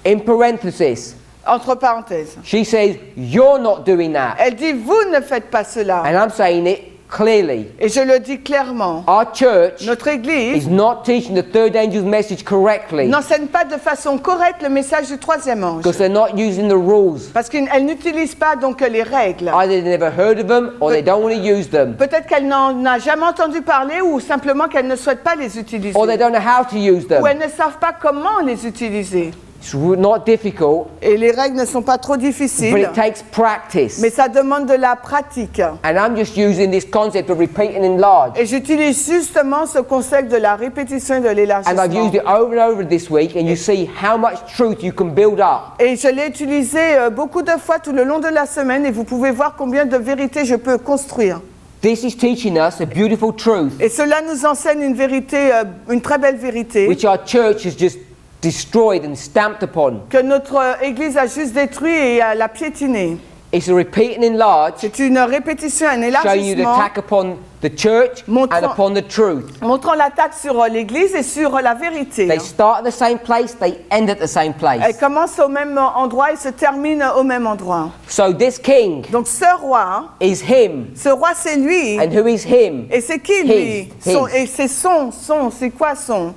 In parenthesis, Entre parenthèses. she says, you're not doing that. Elle dit, vous ne faites pas cela. And I'm saying it clearly. Et je le dis clairement. Our church Notre is Église not teaching the third angel's message correctly n'enseigne pas de façon correcte le message du troisième ange. because they're not using the rules. Parce qu'elle n'utilise pas donc les règles. Either they never heard of them or they don't want to use them, Peut-être qu'elle n'en a jamais entendu parler ou simplement qu'elle ne souhaite pas les utiliser. or they don't know how to use Ou them. elles ne savent pas comment les utiliser. It's not difficult, Et les règles ne sont pas trop but difficiles, it takes practice. mais ça demande de la pratique. And I'm just using this concept of repeat and enlarge. Et j'utilise justement ce concept de la répétition et de And I've l'élargissement. used it over and over this week, and you see how much truth you can build up. Et je l'ai utilisé beaucoup de fois tout le long de la semaine et vous pouvez voir combien de vérités je peux construire. This is teaching us a beautiful truth, Et cela nous enseigne une vérité, une très belle vérité, which our church has just destroyed and stamped upon. que notre Église a juste détruit et l'a piétiné. It's a repeat and enlarge, C'est une répétition, un showing you the élargissement, attack upon the church and Montrant- upon the truth. montrant l'attaque sur l'Église et sur la vérité. They start at the same place, they end at the same Elle place. commence au même endroit et se termine au même endroit. So this king Donc ce roi is him. c'est lui. And who is him? Et c'est qui lui? His. Et c'est c'est quoi son?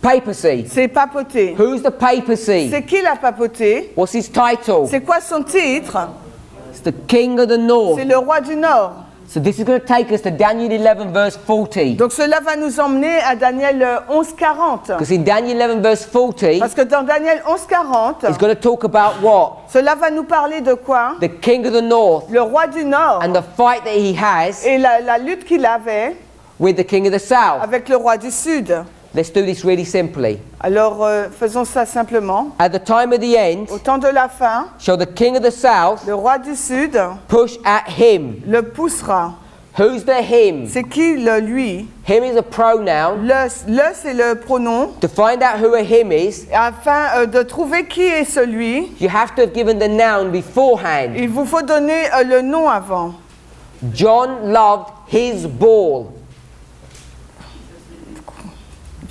Papacy. C'est papoter. Who's the papacy? C'est qui la papauté? What's his title? C'est quoi son titre? It's the king of the north. C'est le roi du Nord. So this is going to take us to Daniel 11 verse 40. Donc cela va nous emmener à Daniel 11:40. Because in Daniel 11 verse 40, Parce que dans Daniel 11:40, it's going to talk about what? cela va nous parler de quoi? The king of the north Le roi du Nord and the fight that he has et la lutte qu'il avait with the king of the south. avec le roi du Sud. Let's do this really simply. Alors faisons ça simplement. At the time of the end, Au temps de la fin, shall the king of the south le roi du Sud push at him. le poussera. Who's the him? C'est qui le lui? Him is a pronoun. Le c'est le pronom. To find out who a him is, Afin de trouver qui est celui, you have to have given the noun beforehand. il vous faut donner le nom avant. John loved his ball.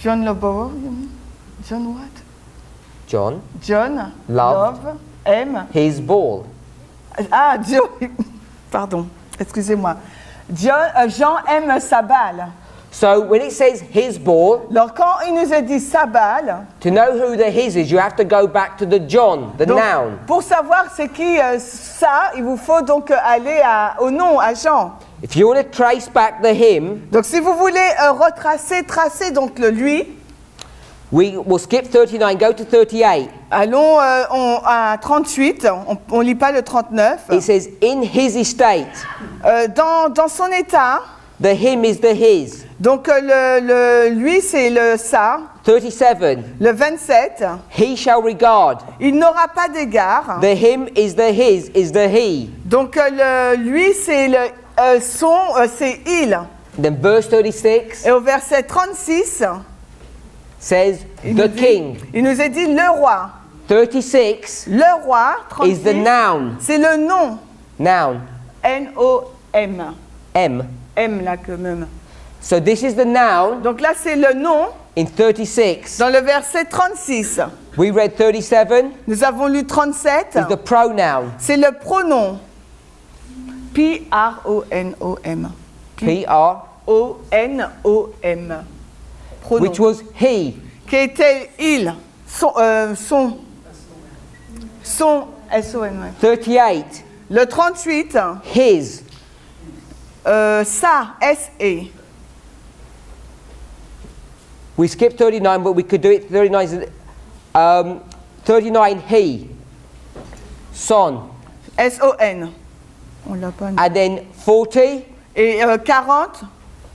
John Lobauer, you mean? John what? John, John Loved. aime. his ball. Ah, pardon, excusez-moi. Jean aime sa balle. So when it says his ball, Alors quand il nous a dit sa balle, to know who the his is, you have to go back to the John, the donc, noun. pour savoir c'est qui ça, il vous faut donc aller au nom, à Jean. If you want to trace back the him, Donc si vous voulez tracer donc le lui, we will skip 39, go to 38. allons à 38, on lit pas le 39. It says, in his estate, Dans son état, the him is the his. donc lui c'est le ça, 37, le 27, he shall regard. il n'aura pas d'égard. The him is the his, is the he. Donc lui c'est le son, c'est il. Then verse 36 Et au verset 36, says, the king. il nous est dit le roi. 36 Le roi, is the 36, noun. c'est le nom. Noun. N-O-M. M. M là quand même. So this is the noun Donc là c'est le nom. in 36. Dans le verset 36, We read 37 nous avons lu 37. is the pronoun. C'est le pronom. P-R-O-N-O-M. P-R, O-N-O-M. Pronom. which was he. Qui était il. Son. S-O-N. Ouais. 38, Le 38, his. ça, S-E. We skipped 39, but we could do it 39. 39 he. Son. S-O-N. On l'a pas. And then 40 Et 40,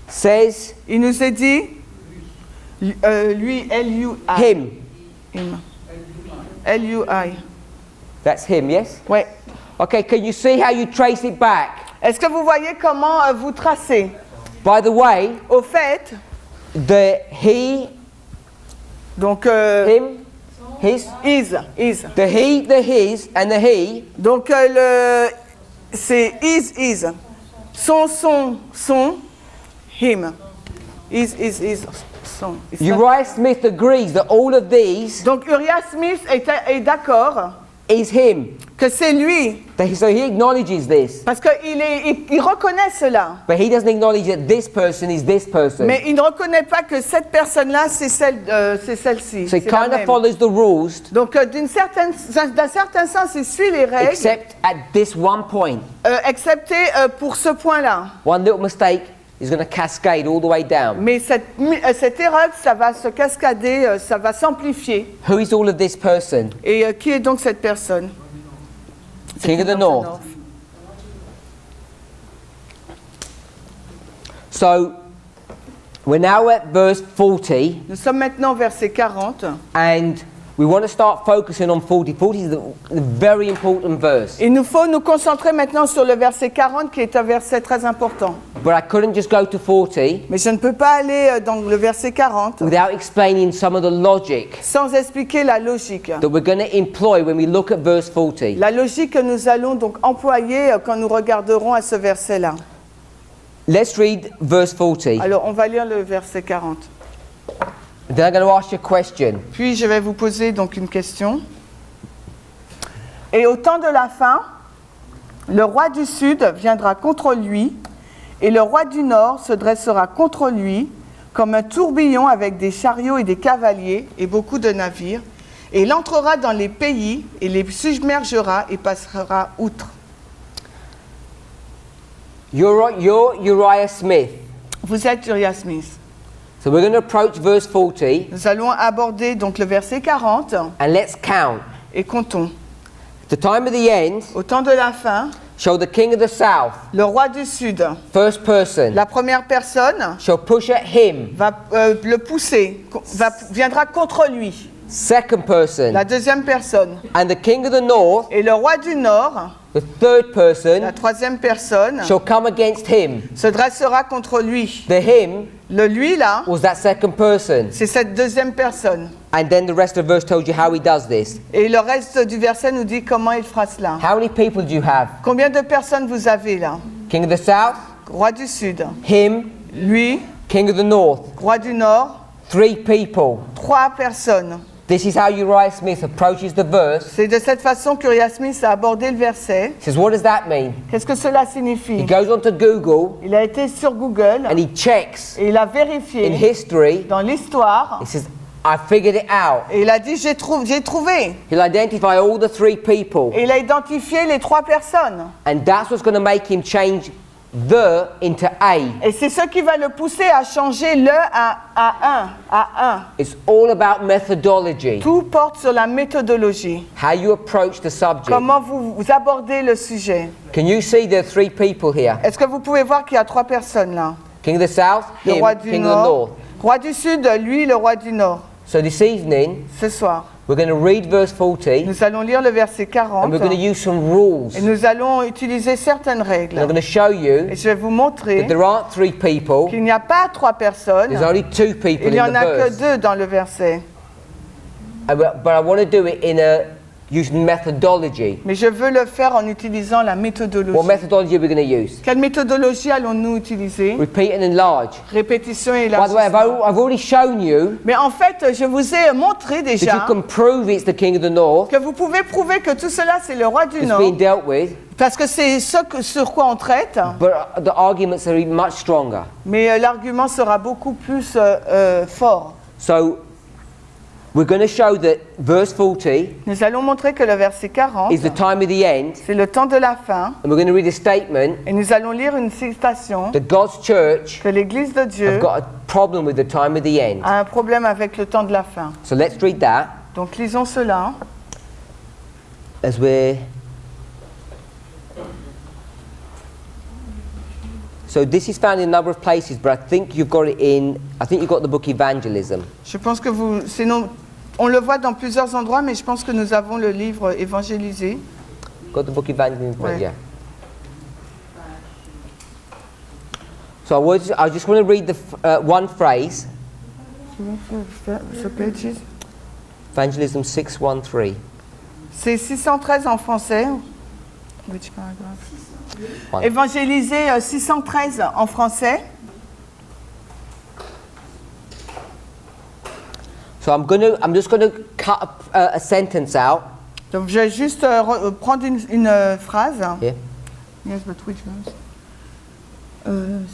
says il nous est dit, lui, L-U-I. him. Him. L-U-I. That's him, yes? Ouais. Okay, can you see how you trace it back? Est-ce que vous voyez comment vous tracez? By the way, Au fait, the he, donc, him, his, is. the he, the his, and the he, Donc, c'est is. Son, him. Is, son. Uriah Smith agrees that all of these Donc, Uriah Smith est d'accord is him. que c'est lui, So he acknowledges this, parce qu'il reconnaît cela. but he doesn't acknowledge that this person is this person. Mais il ne reconnaît pas que cette personne-là, c'est celle-ci. So he c'est la kind of même. follows the rules, Donc, d'un certain sens, il suit les règles, except at this one point. excepté pour ce point-là. One little mistake is going to cascade all the way down. Mais cette erreur, ça va se cascader, ça va s'amplifier. Who is all of this person? Et qui est donc cette personne? King of the North. So we're now at verse 40, Nous sommes maintenant au verset 40. and we want to start focusing on 40. 40 is the very important verse. Il nous faut nous concentrer maintenant sur le verset 40, qui est un verset très important. But I couldn't just go to 40 Mais je ne peux pas aller dans le verset 40 without explaining some of the logic sans expliquer la logique. that we're going to employ when we look at verse 40. La logique que nous allons donc employer quand nous regarderons à ce verset-là. Let's read verse 40. Alors, on va lire le verset 40. Then I'm going to ask you a question. Puis, je vais vous poser donc une question. Et au temps de la fin, le roi du Sud viendra contre lui, et le roi du Nord se dressera contre lui, comme un tourbillon avec des chariots et des cavaliers et beaucoup de navires, et il entrera dans les pays et les submergera et passera outre. You're Uriah Smith. Vous êtes Uriah Smith. So we're going to approach verse 40 Nous allons aborder donc le verset 40 and let's count. et comptons. The time of the end, Au temps de la fin, shall the king of the south, le roi du Sud, first person, la première personne, shall push at him. va le pousser, viendra contre lui. Second person, La deuxième personne. and the king of the north, Et le roi du Nord, the third person, la troisième personne, shall come against him. se dressera contre lui. The him Le lui là, was that second person. c'est cette deuxième personne. And then the rest of the verse told you how he does this. Et le reste du verset nous dit comment il fera cela. How many people do you have? Combien de personnes vous avez là? King of the south, Roi du Sud, him, lui, king of the north. roi du Nord, 3 people. 3 personnes. This is how Uriah Smith approaches the verse. C'est de cette façon qu'Uriah Smith a abordé le verset. He says, what does that mean? Qu'est-ce que cela He signifie? goes onto Google Il a été sur Google and he checks et il a in vérifié history. dans l'histoire He says, I figured it out. et il a dit j'ai trouvé. He'll identify all the 3 people. Et il a identifié les 3 personnes. And that's what's going to make him change the into a. Et c'est ce qui va le pousser à changer le à un. It's all about methodology. Tout porte sur la méthodologie. How you approach the subject. Comment vous abordez le sujet. Can you see there are 3 people here? Est-ce que vous pouvez voir qu'il y a 3 personnes là? King of the south, Le him, roi du king of the Nord. north. Roi du Sud, lui, le roi du Nord. So this evening, Ce soir, we're going to read verse 40 nous allons lire le verset 40 and we're going to use some rules. et nous allons utiliser certaines And I'm règles. going to show you Et je vais vous montrer that there aren't 3 people, qu'il n'y a pas 3 personnes, there's only 2 people il n'y in en the a que verse. 2 dans le verset. But I want to do it in using methodology. Mais je veux le faire en utilisant la What méthodologie. methodology are we going to use? Quelle méthodologie allons-nous utiliser? Repeat and enlarge. Répétition et By the way, élargissement. I've already shown you Mais en fait, je vous ai montré that you déjà can prove it's the king of the north que vous pouvez prouver que tout cela, c'est le roi du that's Nord. being dealt with, Parce que c'est ce sur quoi on traite. but the arguments are even much stronger. Mais l'argument sera beaucoup plus fort. So we're going to show that verse 40 nous allons montrer que le verset 40, is the time of the end, c'est le temps de la fin, and we're going to read a statement et nous allons lire une citation that God's church que l'Église de Dieu have got a problem with the time of the end. a un problème avec le temps de la fin. So let's read that Donc lisons cela. as we're... So this is found in a number of places, but I think you've got it in, I think you've got the book Evangelism. Je pense que on le voit dans plusieurs endroits, mais je pense que nous avons le livre évangélisé. Got the book Evangelism? Ouais. Yeah. So I just want to read the one phrase, Ce pages. Evangelism 6:13. C'est 613 en français. Which paragraph? One. Évangélisé 613 en français. So I'm just going to cut a sentence out. Donc je vais juste prendre une phrase. Yeah. Yes, but which verse?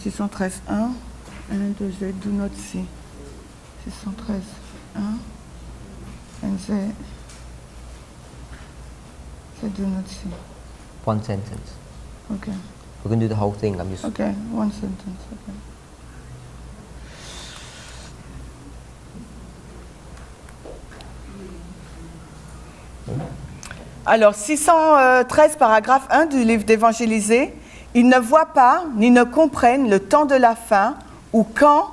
613, 1. And they do not see. 613, 1. And they do not see. One sentence. Okay. We're going to do the whole thing. I'm just... Okay, one sentence. Okay. Alors, 613, paragraphe 1 du livre d'Évangélisé. Ils ne voient pas ni ne comprennent le temps de la fin ou quand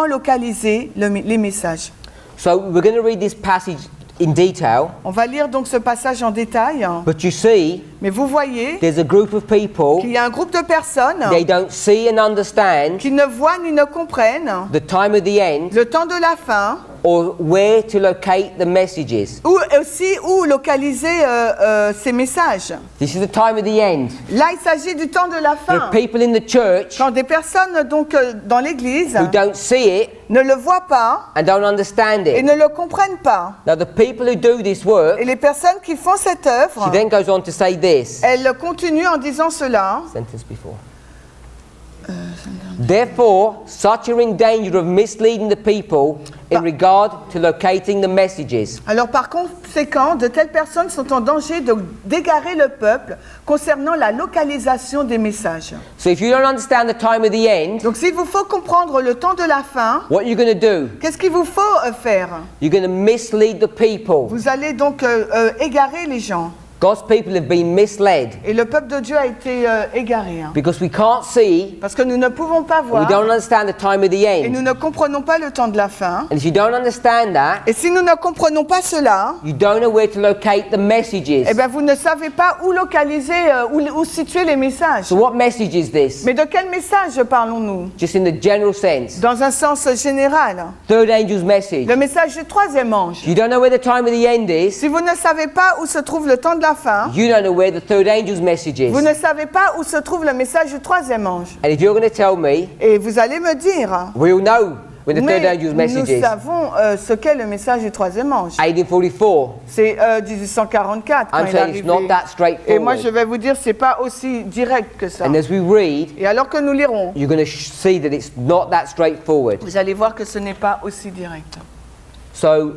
localiser les messages. So we're going to read this passage in detail, On va lire donc ce passage en détail. but you see, Mais vous voyez there's a group of people, qu'il y a un groupe de personnes they don't see and understand qui ne voient ni ne comprennent the time of the end le temps de la fin or where to locate the messages. ou aussi où localiser ces messages. This is the time of the end. Là, il s'agit du temps de la There fin. are people in the church Quand des personnes donc dans l'Église who don't see it ne le voient pas and don't understand et it. ne le comprennent pas. Now the people who do this work, Et les personnes qui font cette œuvre, she then goes on to say this, elles continuent en disant cela. sentence before. Therefore, such are in danger of misleading the people in regard to locating the messages. Alors par conséquent, de telles personnes sont en danger d'égarer le peuple concernant la localisation des messages. So if you don't understand the time of the end, Donc s'il vous faut comprendre le temps de la fin, what you're going to do, qu'est-ce qu'il vous faut faire? you're going to mislead the people. Vous allez donc égarer les gens. God's people have been misled Et le peuple de Dieu a été égaré. because we can't see Parce que nous ne pouvons pas and we voir don't understand the time of the et nous end. ne comprenons pas le temps de la fin. And if you don't understand that, Et si nous ne comprenons pas cela, you don't know where to locate the messages. eh bien vous ne savez pas où localiser, où situer les messages. So what message is this? Mais de quel message parlons-nous? Just in the general sense. Dans un sens général. Third angel's message. Le message du troisième ange. You don't know where the time of the end is. Si vous ne savez pas où se trouve le temps de la fin, You don't know where the third angel's message is. vous ne savez pas où se trouve le message du troisième ange. And if you're going to tell me, Et vous allez me dire, we'll know when the third mais angel's nous message is. savons ce qu'est le message du troisième ange. 1844. C'est 1844 quand I'm il est saying it's arrivé. not that Et moi straightforward. je vais vous dire, c'est pas aussi direct que ça. And as we read, Et alors que nous lirons, you're going to see that it's not that straightforward. vous allez voir que ce n'est pas aussi direct. So,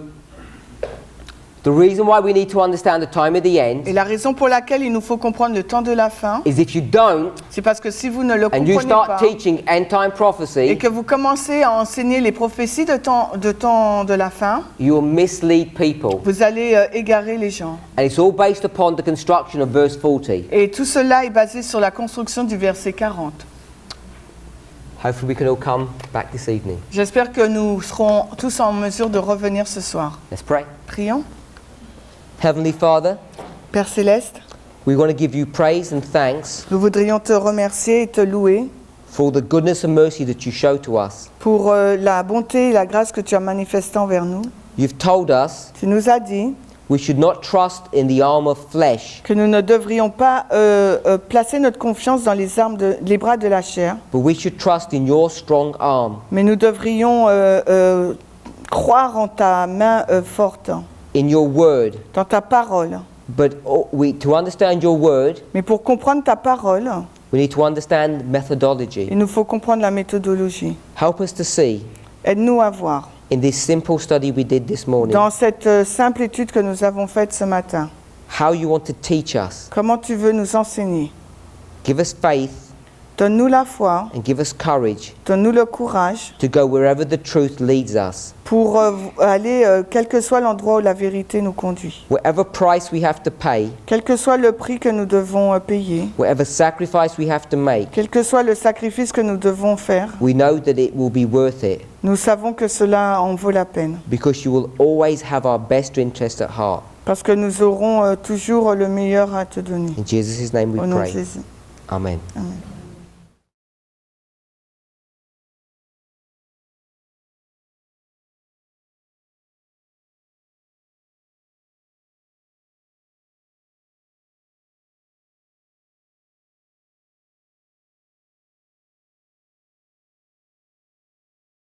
the reason why we need to understand the time of the end Et la raison pour laquelle il nous faut comprendre le temps de la fin, is if you don't, c'est parce que si vous ne le and you comprenez pas, start teaching end time et prophecy, que vous commencez à enseigner les prophéties de temps de la fin, you will mislead people. vous allez égarer les gens. And it's all based upon the construction of verse 40. Et tout cela est basé sur la construction du verset 40. Hopefully we can all come back this evening. J'espère que nous serons tous en mesure de revenir ce soir. Let's pray. Prions. Heavenly Father, Père Céleste, we want to give you praise and thanks nous voudrions te remercier et te louer for the goodness and mercy that you show to us. pour la bonté et la grâce que tu as manifestée envers nous. You've told us Tu nous as dit we should not trust in the arm of flesh, que nous ne devrions pas placer notre confiance dans les bras de la chair, but we should trust in your strong arm, mais nous devrions croire en ta main forte, in your word. dans ta parole. But to understand your word, Mais pour comprendre ta parole, we need to understand methodology. il nous faut comprendre la méthodologie. Help us to see Aide-nous à voir in this simple study we did this morning, dans cette simple étude que nous avons faite ce matin. how you want to teach us. Comment tu veux nous enseigner? Give us faith Donne-nous la foi, and give us courage donne-nous le courage to go wherever the truth leads us. pour aller, quel que soit l'endroit où la vérité nous conduit. Whatever price we have to pay, Quel que soit le prix que nous devons payer, whatever sacrifice we have to make, quel que soit le sacrifice que nous devons faire, we know that it will be worth it nous savons que cela en vaut la peine. because you will always have our best interest at heart. Parce que nous aurons toujours le meilleur à te donner. In Jesus' name we Au nom de pray. Jésus. Amen. Amen.